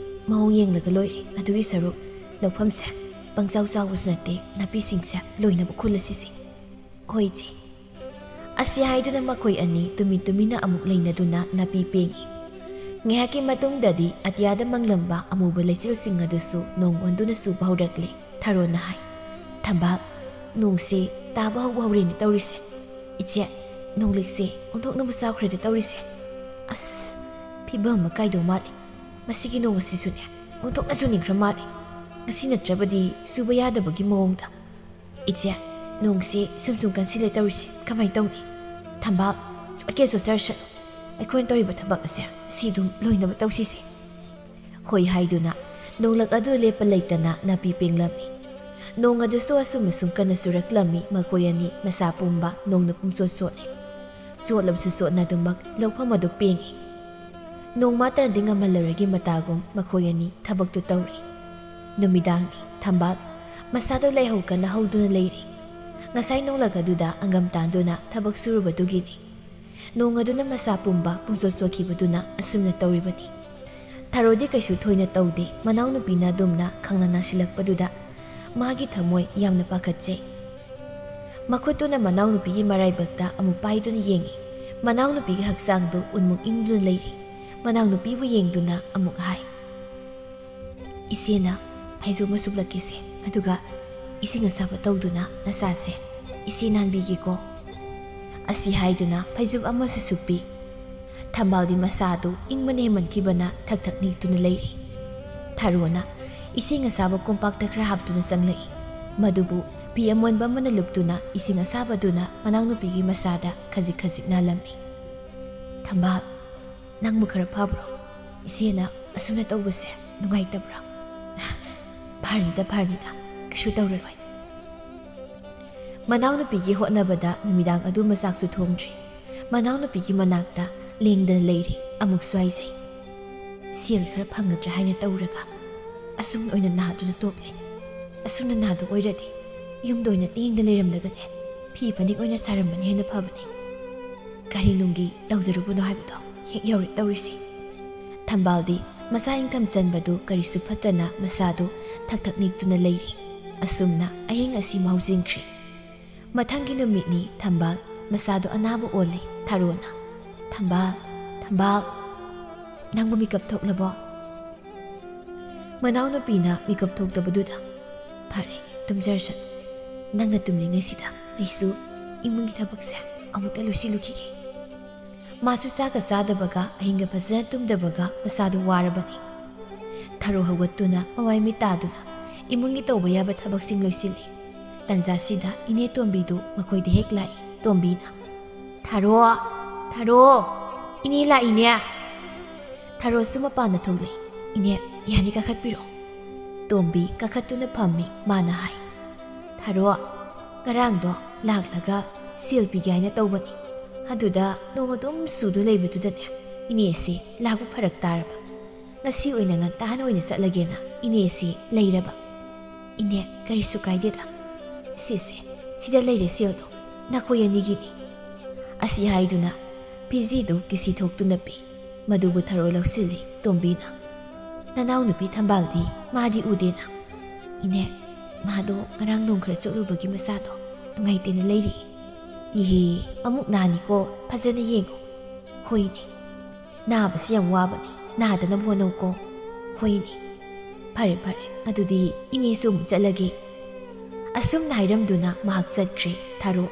ꯃꯑꯣꯡ ꯌꯦꯡꯂꯒ ꯂꯣꯏꯔꯦ ꯑꯗꯨꯒꯤ ꯁꯔꯨꯛ ꯂꯧꯐꯝꯁꯦ ꯄꯪꯆꯥꯎ ꯆꯥꯎꯕꯁꯨ ꯅꯠꯇꯦ ꯅꯥꯄꯤꯁꯤꯡꯁꯦ ꯂꯣꯏꯅꯕ ꯈꯨꯜꯂꯁꯤꯁꯦ ꯍꯣꯏ ꯏꯆꯦ ꯑꯁꯤ ꯍꯥꯏꯗꯨꯅ ꯃꯈꯣꯏ ꯑꯅꯤ ꯇꯨꯃꯤꯟ ꯇꯨꯃꯤꯟꯅ ꯑꯃꯨꯛ ꯂꯩꯅꯗꯨꯅ ꯅꯥꯄꯤ ꯄꯦꯡꯉꯤ ꯉꯥꯏꯍꯥꯛꯀꯤ ꯃꯇꯨꯡꯗꯗꯤ ꯑꯇꯤꯌꯥꯗ ꯃꯪꯂꯝꯕ ꯑꯃꯨꯕ ꯂꯩꯆꯤꯜꯁꯤꯡ ꯑꯗꯨꯁꯨ ꯅꯣꯡ ꯑꯣꯟꯗꯨꯅ ꯆꯨꯕ ꯍꯧꯔꯛꯂꯦ ꯊꯥꯔꯣꯅ ꯍꯥꯏ ꯊꯝꯕꯥꯜ ꯅꯣꯡꯁꯤ ꯇꯥꯕ ꯍꯧꯕ ꯍꯧꯔꯦꯅꯦ ꯇꯧꯔꯤꯁꯦ ꯏꯆꯦ ꯅꯣꯡꯂꯤꯛꯁꯦ ꯑꯣꯟꯊꯣꯛꯅꯕ ꯆꯥꯎꯈ꯭ꯔꯦꯗ ꯇꯧꯔꯤꯁꯦ ꯑꯁ ꯐꯤꯕꯝ ꯑꯃ ꯀꯥꯏꯗꯧ ꯃꯥꯜꯂꯤ ꯃꯁꯤꯒꯤ ꯅꯣꯡ ꯑꯁꯤꯁꯨꯅꯦ ꯑꯣꯟꯊꯣꯛꯅ ꯆꯨꯅꯤꯡꯈ꯭ꯔ ꯃꯥꯜꯂꯤ ꯉꯁꯤ ꯅꯠꯇ꯭ꯔꯕꯗꯤ ꯆꯨꯕ ꯌꯥꯗꯕꯒꯤ ꯃꯑꯣꯡꯗ ꯏꯆꯦ ꯅꯣꯡꯁꯤ ꯁꯨꯝ ꯀꯟꯁꯤꯜꯂꯦ ꯇꯧꯔꯤꯁꯦ ꯀꯃꯥꯏꯅ ꯇꯧꯅꯤ ꯊꯝꯕꯥꯜ ꯆꯣꯠꯀꯦ ꯆꯣꯠꯆꯔꯁꯅꯨ ꯑꯩꯈꯣꯏꯅ ꯇꯧꯔꯤꯕ ꯊꯕꯛ ꯑꯁꯦ ꯁꯤ ꯑꯗꯨꯝ ꯂꯣꯏꯅꯕ ꯇꯧꯁꯤꯁꯦ ꯍꯣꯏ ꯍꯥꯏꯗꯨꯅ ꯅꯣꯡꯂꯛ ꯑꯗꯨ ꯂꯦꯞꯄ ꯂꯩꯇꯅ ꯅꯥꯄꯤ ꯄꯦꯡꯂꯝꯃꯤ ꯅꯣꯡ ꯑꯗꯨꯁꯨ ꯑꯁꯨꯝ ꯀꯟꯅ ꯆꯨꯔꯛꯂꯝꯃꯤ ꯃꯈꯣꯏ ꯑꯅꯤ ꯃꯁꯥ ꯄꯨꯝꯕ ꯅꯣꯡꯅ ꯄꯨꯡꯆꯣꯠ ꯆꯣꯠꯂꯤ ꯆꯣꯠꯂꯕꯁꯨ ꯆꯣꯠꯅꯗꯨꯃꯛ ꯂꯧꯐꯝ ꯑꯗꯨ ꯄꯦꯡꯉꯤ ꯅꯣꯡꯃ ꯇꯔꯗꯤ ꯉꯝꯍꯜꯂꯔꯒꯤ ꯃꯇꯥꯒꯨꯝ ꯃꯈꯣꯏ ꯑꯅꯤ ꯊꯕꯛꯇꯨ ꯇꯧꯔꯤ ꯅꯨꯃꯤꯗꯥꯡꯅꯤ ꯊꯝꯕꯥꯜ ꯃꯁꯥꯗꯣ ꯂꯩꯍꯧ ꯀꯟꯅ ꯍꯧꯗꯨꯅ ꯂꯩꯔꯤ ꯉꯁꯥꯏ ꯅꯣꯡꯂꯛ ꯑꯗꯨꯗ ꯑꯪꯒꯝ ꯇꯥꯟꯗꯨꯅ ꯊꯕꯛ ꯁꯨꯔꯨꯕꯗꯨꯒꯤꯅꯤ ꯅꯣꯡ ꯑꯗꯨꯅ ꯃꯁꯥ ꯄꯨꯝꯕ ꯄꯨꯡꯆꯣꯠ ꯆꯣꯠꯈꯤꯕꯗꯨꯅ ꯑꯁꯨꯝꯅ ꯇꯧꯔꯤꯕꯅꯤ ꯊꯥꯔꯣꯗꯤ ꯀꯩꯁꯨ ꯊꯣꯏꯅ ꯇꯧꯗꯦ ꯃꯅꯥꯎꯅꯨꯄꯤꯅ ꯑꯗꯨꯝꯅ ꯈꯪꯅ ꯅꯥꯁꯤꯜꯂꯛꯄꯗꯨꯗ ꯃꯥꯒꯤ ꯊꯃꯣꯏ ꯌꯥꯝꯅ ꯄꯥꯈꯠꯆꯩ ꯃꯈꯨꯠꯇꯨꯅ ꯃꯅꯥꯎꯅꯨꯄꯤꯒꯤ ꯃꯔꯥꯏꯕꯛꯇ ꯑꯃꯨꯛ ꯄꯥꯏꯗꯨꯅ ꯌꯦꯡꯉꯤ ꯃꯅꯥꯎꯅꯨꯄꯤꯒꯤ ꯍꯛꯆꯥꯡꯗꯨ ꯎꯟꯃꯨꯛ ꯏꯪꯗꯨꯅ ꯂꯩꯔꯤ ꯃꯅꯥꯎꯅꯨꯄꯤꯕꯨ ꯌꯦꯡꯗꯨꯅ ꯑꯃꯨꯛ ꯍꯥꯏ ꯏꯆꯦꯅ ꯐꯩꯖꯣꯝ ꯑꯃ ꯁꯨꯞꯂꯛꯀꯦꯁꯦ ꯑꯗꯨꯒ ꯏꯁꯤꯡ ꯑꯁꯥꯕ ꯇꯧꯗꯨꯅ ꯅꯁꯥꯁꯦ ꯏꯆꯦ ꯅꯥꯟꯕꯤꯒꯦꯀꯣ ꯑꯁꯤ ꯍꯥꯏꯗꯨꯅ ꯐꯩꯖꯨꯞ ꯑꯃꯁꯨ ꯁꯨꯞꯄꯤ ꯊꯝꯕꯥꯜꯗꯤ ꯃꯁꯥꯗꯨ ꯏꯪꯕꯅ ꯍꯦꯟꯃꯟꯈꯤꯕꯅ ꯊꯛ ꯊꯛ ꯅꯤꯛꯇꯨꯅ ꯂꯩꯔꯤ ꯊꯥꯔꯣꯅ ꯏꯁꯤꯡ ꯑꯁꯥꯕ ꯀꯣꯝꯄꯥꯛꯇ ꯈꯔ ꯍꯥꯞꯇꯨꯅ ꯆꯪꯂꯛꯏ ꯃꯗꯨꯕꯨ ꯐꯤ ꯑꯃꯣꯟꯕ ꯑꯃꯅ ꯂꯨꯞꯇꯨꯅ ꯏꯁꯤꯡ ꯑꯁꯥꯕꯗꯨꯅ ꯃꯅꯥꯎꯅꯨꯄꯤꯒꯤ ꯃꯁꯥꯗ ꯈꯖꯤꯛ ꯈꯖꯤꯛ ꯅꯥꯜꯂꯝꯃꯤ ꯊꯝꯕꯥꯜ ꯅꯪꯕꯨ ꯈꯔ ꯐꯕ꯭ꯔꯣ ꯏꯆꯦꯅ ꯑꯁꯨꯝꯅ ꯇꯧꯕꯁꯦ ꯅꯨꯡꯉꯥꯏꯇꯕ꯭ꯔꯥ ꯐꯔꯅꯤꯗ ꯀꯩꯁꯨ ꯇꯧꯔꯔꯣꯏ ꯃꯅꯥꯎꯅꯨꯄꯤꯒꯤ ꯍꯣꯠꯅꯕꯗ ꯅꯨꯃꯤꯗꯥꯡ ꯑꯗꯨ ꯃꯆꯥꯛꯁꯨ ꯊꯣꯡꯗ꯭ꯔꯤ ꯃꯅꯥꯎꯅꯨꯄꯤꯒꯤ ꯃꯅꯥꯛꯇ ꯂꯦꯡꯗꯅ ꯂꯩꯔꯤ ꯑꯃꯨꯛꯁꯨ ꯍꯥꯏꯖꯩ ꯁꯦꯜ ꯈꯔ ꯐꯪꯒꯗ꯭ꯔꯥ ꯍꯥꯏꯅ ꯇꯧꯔꯒ ꯑꯁꯨꯝꯅ ꯑꯣꯏꯅ ꯅꯥꯗꯨꯅ ꯇꯣꯛꯂꯦ ꯑꯁꯨꯝꯅ ꯅꯥꯗꯨ ꯑꯣꯏꯔꯗꯤ ꯌꯨꯝꯗ ꯑꯣꯏꯅ ꯂꯦꯡꯗ ꯂꯩꯔꯝꯂꯒꯅꯦ ꯐꯤ ꯐꯅꯦꯛ ꯑꯣꯏꯅ ꯁꯥꯔꯝꯕꯅ ꯍꯦꯟꯅ ꯐꯕꯅꯤ ꯀꯔꯤ ꯅꯨꯡꯒꯤ ꯇꯧꯖꯔꯨꯕꯅꯣ ꯍꯥꯏꯕꯗꯣ ꯍꯦꯛ ꯌꯧꯔꯦ ꯇꯧꯔꯤꯁꯤ ꯊꯝꯕꯥꯜꯗꯤ ꯃꯁꯥ ꯏꯪꯊꯝ ꯆꯟꯕꯗꯨ ꯀꯔꯤꯁꯨ ꯐꯠꯇꯅ ꯃꯁꯥꯗꯨ ꯊꯛ ꯊꯛ ꯅꯤꯛꯇꯨꯅ ꯂꯩꯔꯤ ꯑꯁꯨꯝꯅ ꯑꯍꯤꯡ ꯑꯁꯤ ꯃꯥꯎꯖꯤꯟꯈ꯭ꯔꯤ ꯃꯊꯪꯒꯤ ꯅꯨꯃꯤꯠꯅꯤ ꯊꯝꯕꯥꯜ ꯃꯁꯥꯗꯨ ꯑꯅꯥꯕ ꯑꯣꯜꯂꯤ ꯊꯥꯔꯣꯅ ꯊꯝꯕꯥꯜ ꯅꯪꯕꯨ ꯃꯤꯀꯞ ꯊꯣꯛꯂꯕꯣ? ꯃꯅꯥꯎꯅꯨꯄꯤꯅ ꯃꯤꯀꯞ ꯊꯣꯛꯇꯕꯗꯨꯗ ꯐꯔꯦ ꯇꯨꯝꯖꯔꯁꯅꯨ. ꯅꯪꯅ ꯇꯨꯝꯂꯤꯉꯩꯁꯤꯗ ꯑꯩꯁꯨ ꯏꯃꯨꯡꯒꯤ ꯊꯕꯛꯁꯦ ꯑꯃꯨꯛꯇ ꯂꯣꯏꯁꯤꯜꯂꯨꯈꯤꯒꯦ. ꯃꯥꯁꯨ ꯆꯥꯛꯀ ꯆꯥꯗꯕꯒ ꯑꯍꯤꯡꯒ ꯐꯖꯅ ꯇꯨꯝꯗꯕꯒ ꯃꯁꯥꯗꯨ ꯋꯥꯔꯕꯅꯤ. ꯊꯥꯔꯣ ꯍꯧꯒꯠꯇꯨꯅ ꯃꯋꯥꯏ ꯃꯤꯠ ꯇꯥꯗꯨꯅ ꯏꯃꯨꯡꯒꯤ ꯇꯧꯕ ꯌꯥꯕ ꯊꯕꯛꯁꯤꯡ ꯂꯣꯏꯁꯤꯜꯂꯤ. ꯇꯟꯖꯥꯁꯤꯗ ꯏꯅꯦ ꯇꯣꯝꯕꯤꯗꯨ ꯃꯈꯣꯏꯗ ꯍꯦꯛ ꯂꯥꯛꯏ. ꯇꯣꯝꯕꯤꯅ ꯊꯥꯔꯣ ꯊꯥꯔꯣ ꯏꯅꯦ ꯂꯥꯛꯏꯅꯦ. ꯊꯥꯔꯣꯁꯨ ꯃꯄꯥꯟꯗ ꯊꯣꯛꯂꯛꯏ. ꯏꯅꯦ ꯌꯥꯅꯤ ꯀꯥꯈꯠꯄꯤꯔꯣ. ꯇꯣꯝꯕꯤ ꯀꯥꯈꯠꯇꯨꯅ ꯐꯝꯃꯤ. ꯃꯥꯅ ꯍꯥꯏ ꯊꯥꯔꯣ ꯉꯔꯥꯡꯗꯣ ꯂꯥꯛꯂꯒ ꯁꯦꯜ ꯄꯤꯒꯦ ꯍꯥꯏꯅ ꯇꯧꯕꯅꯤ. ꯑꯗꯨꯗ ꯅꯣꯡ ꯑꯗꯨꯝ ꯆꯨꯗꯨ ꯂꯩꯕꯗꯨꯗꯅꯦ ꯏꯅꯦꯁꯤ ꯂꯥꯛꯄ ꯐꯔꯛ ꯇꯥꯔꯕ. ꯉꯁꯤ ꯑꯣꯏꯅ ꯉꯟꯇꯥꯅ ꯑꯣꯏꯅ ꯆꯠꯂꯒꯦꯅ ꯏꯅꯦꯁꯤ ꯂꯩꯔꯕ. ꯏꯅꯦ ꯀꯔꯤꯁꯨ ꯀꯥꯏꯗꯦꯗ. ꯁꯤꯁꯦ ꯁꯤꯗ ꯂꯩꯔꯦ ꯁꯦꯜꯗꯣ ꯅꯈꯣꯏ ꯑꯅꯤꯒꯤꯅꯤ. ꯑꯁꯤ ꯍꯥꯏꯗꯨꯅ ꯐꯤꯖꯤꯗꯨ ꯀꯤꯁꯤ ꯊꯣꯛꯇꯨꯅ ꯄꯤ. ꯃꯗꯨꯕꯨ ꯊꯥꯔꯣ ꯂꯧꯁꯤꯜꯂꯤ. ꯇꯣꯝꯕꯤꯅ ꯅꯅꯥꯎꯅꯨꯄꯤ ꯊꯝꯕꯥꯜꯗꯤ ꯃꯥꯗꯤ ꯎꯗꯦꯅ. ꯏꯅꯦ ꯃꯥꯗꯣ ꯉꯔꯥꯡ ꯅꯣꯡ ꯈꯔ ꯆꯣꯠꯂꯨꯕꯒꯤ ꯃꯁꯥꯗꯣ ꯅꯨꯡꯉꯥꯏꯇꯦꯅ ꯂꯩꯔꯤ. ꯏꯍꯦ ꯑꯃꯨꯛ ꯅꯥꯅꯤꯀꯣ ꯐꯖꯅ ꯌꯦꯡꯉꯣ. ꯍꯣꯏꯅꯦ ꯅꯥꯕꯁꯤ ꯌꯥꯝ ꯋꯥꯕꯅꯤ. ꯅꯥꯗꯅꯕ ꯍꯣꯠꯅꯧꯀꯣ. ꯍꯣꯏꯅꯦ ꯐꯔꯦ ꯐꯔꯦ ꯑꯗꯨꯗꯤ ꯏꯅꯦꯁꯨ ꯑꯃꯨꯛ ꯆꯠꯂꯒꯦ. ꯑꯁꯨꯝꯅ ꯍꯥꯏꯔꯝꯗꯨꯅ ꯃꯍꯥꯛ ꯆꯠꯈ꯭ꯔꯦ. ꯊꯥꯔꯣ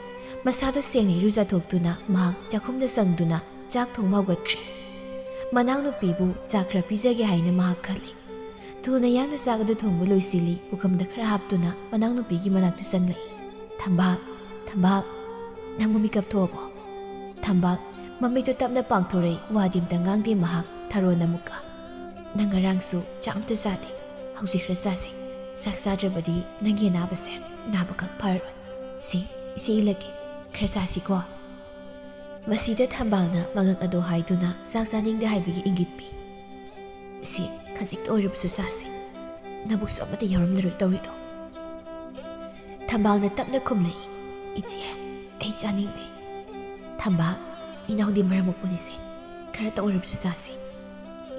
ꯃꯁꯥꯗꯣ ꯁꯦꯡꯅ ꯏꯔꯨꯖꯊꯣꯛꯇꯨꯅ ꯃꯍꯥꯛ ꯆꯥꯛꯈꯨꯝꯗ ꯆꯪꯗꯨꯅ ꯆꯥꯛ ꯊꯣꯡꯕ ꯍꯧꯒꯠꯈ꯭ꯔꯦ. ꯃꯅꯥꯎꯅꯨꯄꯤꯕꯨ ꯆꯥꯛ ꯈꯔ ꯄꯤꯖꯒꯦ ꯍꯥꯏꯅ ꯃꯍꯥꯛ ꯈꯜꯂꯤ. ꯊꯨꯅ ꯌꯥꯡꯅ ꯆꯥꯛ ꯑꯗꯨ ꯊꯣꯡꯕ ꯂꯣꯏꯁꯤꯜꯂꯤ. ꯄꯨꯈꯝꯗ ꯈꯔ ꯍꯥꯞꯇꯨꯅ ꯃꯅꯥꯎꯅꯨꯄꯤꯒꯤ ꯃꯅꯥꯛꯇ ꯆꯪꯂꯛꯏ. ꯊꯝꯕꯥꯜ ꯊꯝꯕꯥꯜ ꯅꯪꯕꯨ ꯃꯤꯀꯞ ꯊꯣꯛꯑꯕꯣ? ꯊꯝꯕꯥꯜ ꯃꯃꯤꯠꯇꯨ ꯇꯞꯅ ꯄꯥꯡꯊꯣꯔꯛꯏ. ꯋꯥꯗꯤ ꯑꯝꯇ ꯉꯥꯡꯗꯦ ꯃꯍꯥꯛ. ꯊꯥꯔꯣꯅ ꯑꯃꯨꯛꯀ ꯅꯪ ꯉꯔꯥꯡꯁꯨ ꯆꯥꯛ ꯑꯝꯇ ꯆꯥꯗꯦ. ꯍꯧꯖꯤꯛ ꯈꯔ ꯆꯥꯁꯤ. ꯆꯥꯛ ꯆꯥꯗ꯭ꯔꯕꯗꯤ ꯅꯪꯒꯤ ꯑꯅꯥꯕꯁꯦ ꯅꯥꯕꯈꯛ ꯐꯔꯣꯏ. ꯏꯆꯦ ꯏꯜꯂꯒꯦ ꯈꯔ ꯆꯥꯁꯤꯀꯣ. ꯃꯁꯤꯗ ꯊꯝꯕꯥꯜꯅ ꯃꯉꯛ ꯑꯗꯨ ꯍꯥꯏꯗꯨꯅ ꯆꯥꯛ ꯆꯥꯅꯤꯡꯗꯦ ꯍꯥꯏꯕꯒꯤ ꯏꯪꯒꯤꯠ ꯄꯤ. ꯈꯖꯤꯛꯇ ꯑꯣꯏꯔꯕꯁꯨ ꯆꯥꯁꯤ. ꯅꯕꯨꯛꯁꯨ ꯑꯃꯠꯇ ꯌꯥꯎꯔꯝꯂꯔꯣꯏ ꯇꯧꯔꯤꯗꯣ. ꯊꯝꯕꯥꯜꯅ ꯇꯞꯅ ꯈꯨꯝꯂꯛꯏ. ꯏꯆꯦ ꯑꯩ ꯆꯥꯅꯤꯡꯗꯦ. ꯊꯝꯕꯥꯜ ꯏꯅꯥꯎꯗꯤ ꯃꯔꯝ ꯃꯣꯛꯄꯅꯤꯁꯦ. ꯈꯔꯇ ꯑꯣꯏꯔꯕꯁꯨ ꯆꯥꯁꯤ.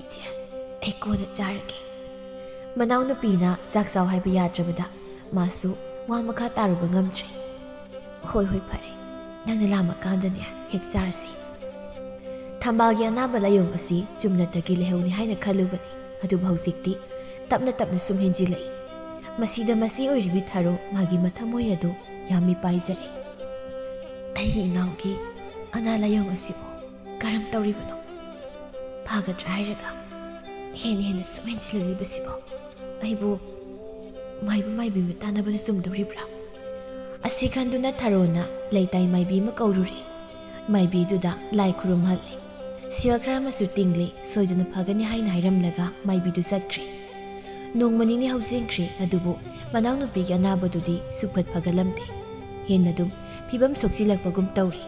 ꯏꯆꯦ ꯑꯩ ꯀꯣꯟꯅ ꯆꯥꯔꯒꯦ. ꯃꯅꯥꯎꯅꯨꯄꯤꯅ ꯆꯥꯛ ꯆꯥꯎ ꯍꯥꯏꯕ ꯌꯥꯗ꯭ꯔꯕꯗ ꯃꯥꯁꯨ ꯋꯥ ꯃꯈꯥ ꯇꯥꯔꯨꯕ ꯉꯝꯗ꯭ꯔꯦ. ꯍꯣꯏ ꯐꯔꯦ ꯅꯪꯅ ꯂꯥꯝꯃꯀꯥꯟꯗꯅꯦ ꯍꯦꯛ ꯆꯥꯔꯁꯤ. ꯊꯝꯕꯥꯜꯒꯤ ꯑꯅꯥꯕ ꯂꯥꯏꯑꯣꯡ ꯑꯁꯤ ꯆꯨꯝꯅꯇꯒꯤ ꯂꯩꯍꯧꯅꯤ ꯍꯥꯏꯅ ꯈꯜꯂꯨꯕꯅꯤ. ꯑꯗꯨꯕꯨ ꯍꯧꯖꯤꯛꯇꯤ ꯇꯞꯅ ꯇꯞꯅ ꯁꯨꯝ ꯍꯦꯟꯖꯤꯜꯂꯛꯏ. ꯃꯁꯤꯗ ꯃꯁꯤ ꯑꯣꯏꯔꯤꯕꯤ ꯊꯥꯔꯣ ꯃꯥꯒꯤ ꯃꯊꯃꯣꯏ ꯑꯗꯨ ꯌꯥꯝ ꯃꯤꯄꯥꯏꯖꯔꯦ. ꯑꯩꯒꯤ ꯏꯅꯥꯎꯒꯤ ꯑꯅꯥ ꯂꯥꯏꯑꯣꯡ ꯑꯁꯤꯕꯨ ꯀꯔꯝ ꯇꯧꯔꯤꯕꯅꯣ? ꯐꯒꯗ꯭ꯔꯥ ꯍꯥꯏꯔꯒ ꯍꯦꯟꯅ ꯁꯨꯝ ꯍꯦꯟꯖꯤꯜꯂꯛꯂꯤꯕꯁꯤꯕꯣ ꯑꯩꯕꯨ ꯃꯥꯏꯕꯤꯕ ꯇꯥꯟꯅꯕꯅ ꯆꯨꯝꯗꯧꯔꯤꯕ꯭ꯔꯥ? ꯑꯁꯤ ꯈꯟꯗꯨꯅ ꯊꯥꯔꯣꯅ ꯂꯩꯇꯥꯏ ꯃꯥꯏꯕꯤ ꯑꯃ ꯀꯧꯔꯨꯔꯤ. ꯃꯥꯏꯕꯤꯗꯨꯗ ꯂꯥꯏ ꯈꯨꯔꯨꯝꯍꯜꯂꯤ. ꯁꯦꯜ ꯈꯔ ꯑꯃꯁꯨ ꯇꯤꯡꯂꯤ. ꯁꯣꯏꯗꯅ ꯐꯒꯅꯤ ꯍꯥꯏꯅ ꯍꯥꯏꯔꯝꯂꯒ ꯃꯥꯏꯕꯤꯗꯨ ꯆꯠꯈ꯭ꯔꯦ. ꯅꯣꯡꯃ ꯅꯤꯅꯤ ꯍꯧꯖꯤꯟꯈ꯭ꯔꯦ. ꯑꯗꯨꯕꯨ ꯃꯅꯥꯎꯅꯨꯄꯤꯒꯤ ꯑꯅꯥꯕꯗꯨꯗꯤ ꯁꯨꯛꯐꯠ ꯐꯒꯠꯂꯝꯗꯦ. ꯍꯦꯟꯅ ꯑꯗꯨꯝ ꯐꯤꯕꯝ ꯁꯣꯛꯆꯤꯜꯂꯛꯄꯒꯨꯝ ꯇꯧꯔꯤ.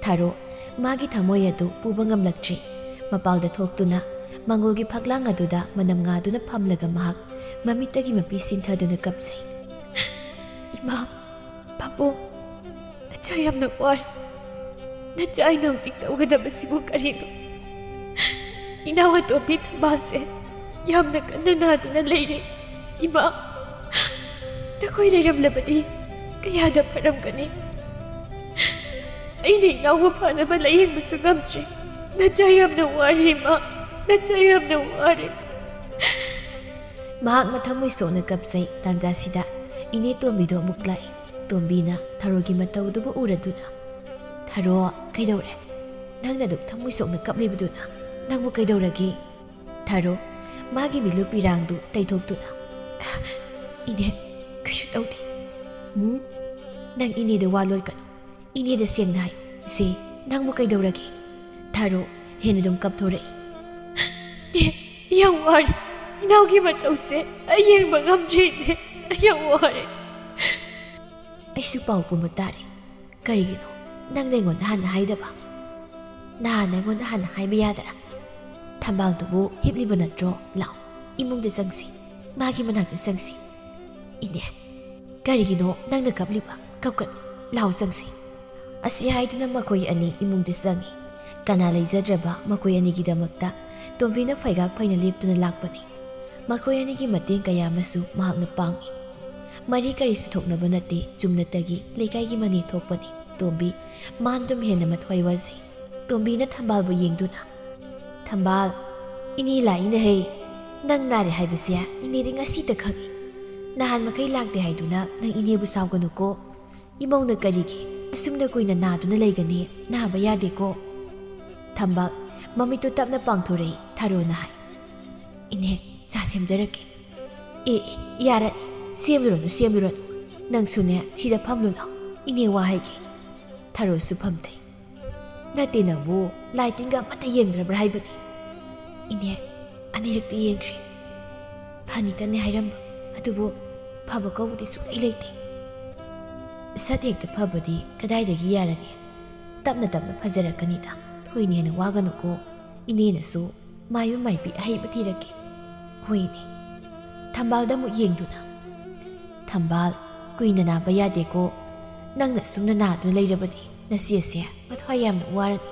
ꯊꯥꯔꯣ ꯃꯥꯒꯤ ꯊꯃꯣꯏ ꯑꯗꯨ ꯄꯨꯕ ꯉꯝꯂꯛꯇ꯭ꯔꯤ. ꯃꯄꯥꯜꯗ ꯊꯣꯛꯇꯨꯅ ꯃꯪꯒꯣꯜꯒꯤ ꯐꯛꯂꯥꯡ ꯑꯗꯨꯗ ꯃꯅꯝ ꯉꯥꯗꯨꯅ ꯐꯝꯂꯒ ꯃꯍꯥꯛ ꯃꯃꯤꯠꯇꯒꯤ ꯃꯄꯤ ꯁꯤꯟꯊꯗꯨꯅ ꯀꯞꯆꯩ. ꯏꯃꯥ ꯄꯥꯕꯨꯡ ꯅꯆꯥ ꯌꯥꯝꯅ ꯋꯥꯔꯦ. ꯅꯆꯥ ꯑꯩꯅ ꯍꯧꯖꯤꯛ ꯇꯧꯒꯗꯕꯁꯤꯕꯨ ꯀꯔꯤꯅꯣ? ꯏꯅꯥꯎ ꯑꯇꯣꯝꯕꯤ ꯊꯝꯕꯥꯜꯁꯦ ꯌꯥꯝꯅ ꯀꯟꯅ ꯅꯥꯗꯨꯅ ꯂꯩꯔꯦ. ꯏꯃꯥ ꯅꯈꯣꯏ ꯂꯩꯔꯝꯂꯕꯗꯤ ꯀꯌꯥꯗ ꯐꯔꯝꯒꯅꯤ. ꯑꯩꯅ ꯏꯅꯥꯎꯕꯨ ꯐꯅꯕ ꯂꯥꯌꯦꯡꯕꯁꯨ ꯉꯝꯗ꯭ꯔꯦ. ꯅꯆꯥ ꯌꯥꯝꯅ ꯋꯥꯔꯦ ꯏꯃꯥ. ꯅꯆꯥ ꯌꯥꯝꯅ ꯋꯥꯔꯦ. ꯃꯍꯥꯛ ꯃꯊꯃꯣꯏ ꯁꯣꯛꯅ ꯀꯞꯆꯩ. ꯇꯥꯟꯖꯥꯁꯤꯗ ꯏꯅꯦ ꯇꯣꯝꯕꯤꯗꯣ ꯑꯃꯨꯛ ꯂꯥꯛꯏ. ꯇꯣꯝꯕꯤꯅ ꯊꯥꯔꯣꯒꯤ ꯃꯇꯧꯗꯨꯕꯨ ꯎꯔꯗꯨꯅ ꯊꯥꯔꯣ ꯀꯩꯗꯧꯔꯦ? ꯅꯪꯅ ꯑꯗꯨꯛ ꯊꯃꯣꯏ ꯁꯣꯛꯅ ꯀꯞꯂꯤꯕꯗꯨꯅ ꯅꯪꯕꯨ ꯀꯩꯗꯧꯔꯒꯦ? ꯊꯥꯔꯣ ꯃꯥꯒꯤ ꯃꯤꯠꯂꯨ ꯄꯤꯔꯥꯡꯗꯨ ꯇꯩꯊꯣꯛꯇꯨꯅ ꯏꯅꯦ ꯀꯩꯁꯨ ꯇꯧꯗꯦ. ꯅꯪ ꯏꯅꯦꯗ ꯋꯥ ꯂꯣꯠꯀꯅꯨ. ꯏꯅꯦꯗ ꯁꯦꯡꯅ ꯍꯥꯏ. ꯏꯆꯦ ꯅꯪꯕꯨ ꯀꯩꯗꯧꯔꯒꯦ? ꯊꯥꯔꯣ ꯍꯦꯟꯅ ꯑꯗꯨꯝ ꯀꯞꯊꯣꯔꯛꯏ. ꯌꯥꯝ ꯋꯥꯔꯦ. ꯏꯅꯥꯎꯒꯤ ꯃꯇꯧꯁꯦ ꯑꯩ ꯌꯦꯡꯕ ꯉꯝꯗ꯭ꯔꯦꯅꯦ. ꯑꯩ ꯌꯥꯝ ꯋꯥꯔꯦ. ꯑꯩꯁꯨ ꯄꯥꯎ ꯄꯨꯝꯕ ꯇꯥꯔꯦ. ꯀꯔꯤꯒꯤꯅꯣ ꯅꯪꯅ ꯑꯩꯉꯣꯟꯗ ꯍꯥꯟꯅ ꯍꯥꯏꯗꯕ? ꯅꯍꯥꯟ ꯑꯩꯉꯣꯟꯗ ꯍꯥꯟꯅ ꯍꯥꯏꯕ ꯌꯥꯗꯔꯥ? ꯊꯝꯕꯥꯜꯗꯨꯕꯨ ꯍꯤꯞꯂꯤꯕ ꯅꯠꯇ꯭ꯔꯣ? ꯂꯥꯛꯑꯣ ꯏꯃꯨꯡꯗ ꯆꯪꯁꯤ. ꯃꯥꯒꯤ ꯃꯅꯥꯛꯇ ꯆꯪꯁꯤ. ꯏꯅꯦ ꯀꯔꯤꯒꯤꯅꯣ ꯅꯪꯅ ꯀꯞꯂꯤꯕ? ꯀꯞꯀꯅꯨ. ꯂꯥꯛꯑꯣ ꯆꯪꯁꯤ. ꯑꯁꯤ ꯍꯥꯏꯗꯨꯅ ꯃꯈꯣꯏ ꯑꯅꯤ ꯏꯃꯨꯡꯗ ꯆꯪꯉꯤ. ꯀꯅꯥ ꯂꯩꯖꯗ꯭ꯔꯕ ꯃꯈꯣꯏ ꯑꯅꯤꯒꯤꯗꯃꯛꯇ ꯇꯣꯝꯕꯤꯅ ꯐꯩꯒꯥꯛ ꯐꯩꯅ ꯂꯦꯞꯇꯨꯅ ꯂꯥꯛꯄꯅꯤ. ꯃꯈꯣꯏ ꯑꯅꯤꯒꯤ ꯃꯇꯦꯡ ꯀꯌꯥ ꯑꯃꯁꯨ ꯃꯍꯥꯛꯅ ꯄꯥꯡꯉꯤ. ꯃꯔꯤ ꯀꯔꯤꯁꯨ ꯊꯣꯛꯅꯕ ꯅꯠꯇꯦ. ꯆꯨꯝꯅꯇꯒꯤ ꯂꯩꯀꯥꯏꯒꯤ ꯃꯅꯤ ꯊꯣꯛꯄꯅꯤ. ꯇꯣꯝꯕꯤ ꯃꯥꯟꯗꯨꯝ ꯍꯦꯟꯅ ꯃꯊ꯭ꯋꯥꯏ ꯋꯥꯖꯩ. ꯇꯣꯝꯕꯤꯅ ꯊꯝꯕꯥꯜꯕꯨ ꯌꯦꯡꯗꯨꯅ ꯊꯝꯕꯥꯜ Ini lain hai nang nare hai basya ini ring asi ta khagi nahan makai lakte hai duna nang ini bu saw ganu ko imong na kari ki asum na koina na duna leigani na ba ya de ko thamba mami to tap na pang thore tharo na hai ine cha sem jarake yara semiro nang sune thida phamlu la ine wa hai ki tharo su pham tai na te na bu lighting ga mata yengdra bra hai bani ine anirik te yengri phani ta ne hairam adubu phaba ko budi su ai leite satek ta phabadi kadai da gi yarani tapna phajarakani da thoine na waganu ko ine na su mayu mai bi ai ba thirake hoine thambal da mu yengduna thambal kuina na ba ya de ko nang na sumna na du leirabadi na siya ma thoyam na warani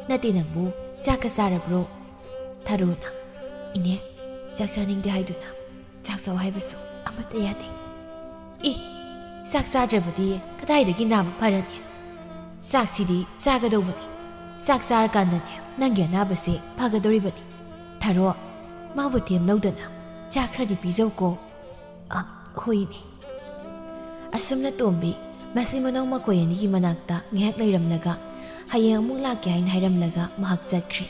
na te na bu chaka sarabro tharuna ine chaksa ning de haiduna chaksa wai basu amata yade saksa jabadi kadai da gi nam pharani saksidi chaga do bani saksar kandane nangya na base phagadori bani tharo mabu tem nodana chakradi bijau ko hoini asumna tombi masi manau makoyani gi manakta ngehak leiramlaga hayeng amuk lakya hain hairamlaga mahak chakri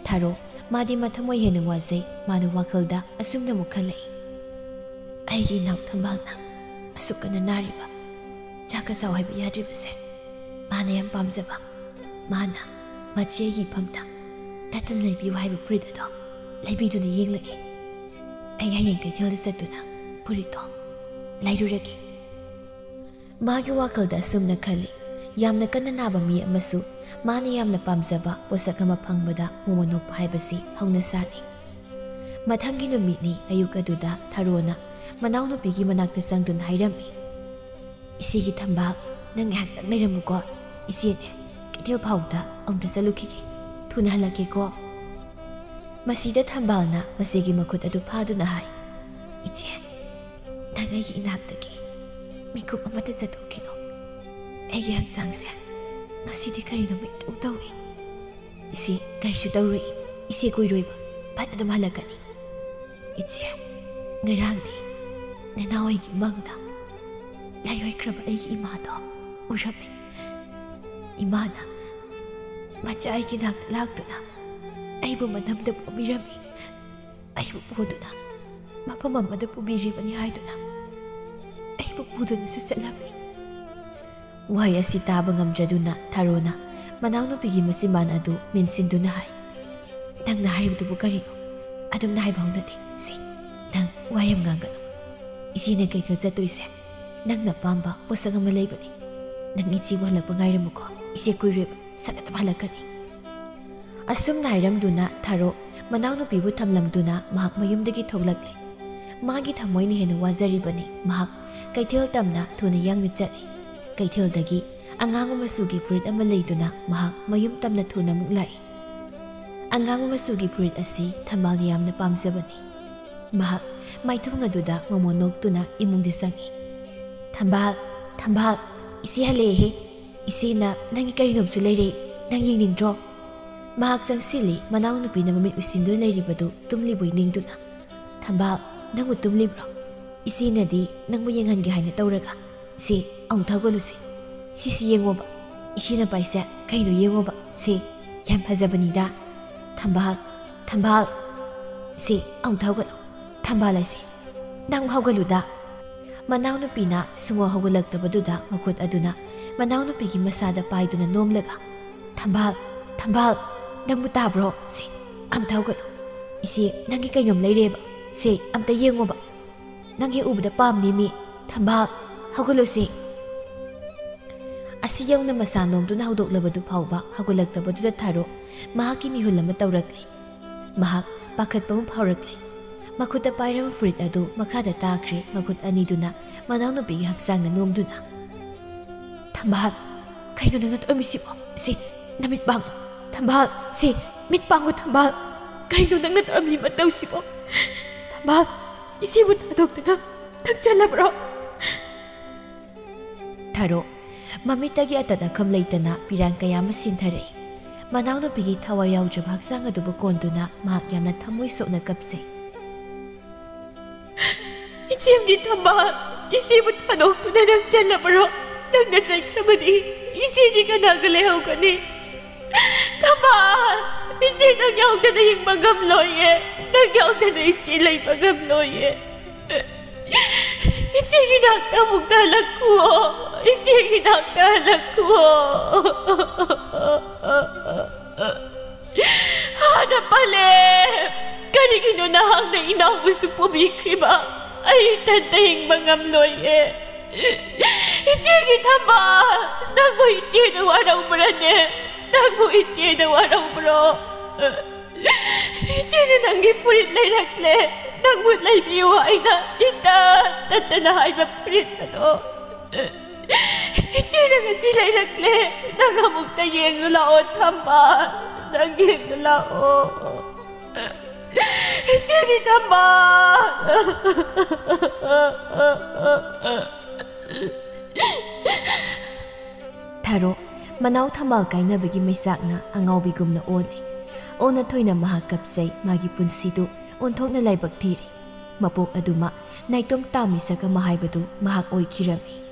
tharo madi mathamoi henu wase manu wakhalda asumna mukhalai aigi naw thambalna asukana nariba chaka sawai bi yadribase mana yam pamjaba mana machegi phamta tatan leibi waibu prida do leibi duna yenglagi ai hayeng ke khel satuna purito lairuragi magi wakhalda asumna khali yamna kana naba mi amasu mana yamna pamjaba posak ama phangbada momonok haibasi hauna sani mathangi numini ayuka duda tharona manaw no pigi manakta sangdun hairami isigi thamba nang hak tak leiramu ko isine ketil phauda ongta saluki thuna halake ko masida thambalna masigi makhut adu phaduna hai iche nagai inaktaki mikup amata satokino egi haksangse masidi karino mit utawi isi kaishu tawri isi koiroiba pat adum halakani iche ngarangdi nenawai gi mangda layoi kraba ai imado urabi imana macha ai gi nak lagduna aibu manamda pobirami aibu poduna mapa mamada pobiri bani haiduna aibu poduna su salami waya sita bangam jaduna tharona manaw no pigi masiman adu mensinduna hai nang na haribu bu kari adum na hai baunati si nang wayam ngangano isine kai ka jatoise nang na pamba posaga malai bani nang ichi wala pangairamu ko ise kuireb sanata malakani asum na hairam duna tharo manaw no pibu thamlam duna mahak mayum dagi thoglakle magi thamoi ni hena wazari bani mahak kaithel tamna thuna yang ni chani kaithel dagi angang masugi fruit ama leiduna mahak mayum tamna thuna muklai angang masugi fruit asi thambal yamna pamjabani mahak maithunga duda momonok tuna imung de sangi thambal isi hale he isi na nangi karinom su leire nang yingning dro mahak sangsili manaw nupi na mamit usindo leiri badu tumli boy ningduna thambal nangu tumli bro isi na di nangmu yengan ge haina tawraga si ang thagolu si yengo ba isi na paisa kaino yengo ba si yam phajabani da thambal si ang thagolu thambal si nang hawgalu da manaw nupi na sungo hawgalak tabaduda makut aduna manaw nupi gi masada paiduna nomlaga thambal nangmu tabro si ang thawgalu isi nangi kainom leireba si amta yengo ba nangi ubda pamni mi thambal hawgalu si asiyaw na masanom duna hawdok labadu phawba hawgalak tabaduda tharo mahaki mihul ama tawrakli mahak pakhat pamu phawrakli makuta pairam fruit adu makada takre makut ani duna manaw no bigi haksang na nomduna thambal kaino nangat omisibo si namit bang thambal si mit pango thambal kaino nangat omli mataw sibo thambal isibo adok na nagchalabro tharo mamitagi atada khamleitana pirang kaya masinthare ꯃꯅꯥꯎꯅꯨꯄꯤꯒꯤ ꯊꯋꯥꯏ ꯌꯥꯎꯗ꯭ꯔꯕ ꯍꯛꯆꯥꯡ ꯑꯗꯨꯕꯨ ꯀꯣꯟꯗꯨꯅ ꯃꯍꯥꯛ ꯌꯥꯝꯅ ꯊꯃꯣꯏ ꯁꯣꯛꯅ ꯀꯞꯆꯩ꯫ 이치엠니 탐바 이시부 타놓고나 낭 잘라버려 낭가 잘라버리 이시니가 나글래 하오가니 탐바 이치 낭 야옹다나 힝방감 너예 낭 야옹다나 이치 라이방감 너예 이치기 낙다 묵달라쿠어 이치기 낙달라쿠어 하나 빨래 가리기 누나 항나 이나ong gusto pumikriba ay tantahing mangamloy eh. Ichigi tamba, nagmo ichi na warang brane, nagmo ichi na warang bro. Ichi na nanggipurit lay nakle, nagmo lay biway na ita, tatanahay mapurit na to. Ichi na nga sila'y nakle, nangamog tayeng nulaon tamba, nangging nulaon. 이치기 탐바 Tharo manaw thamal kainabagi maisakna angawbigumna ole ona thoina mahak kapsai magi punsidu onthokna laibak thiri mapok aduma naitom tami saka mahaibadu mahak oikhirami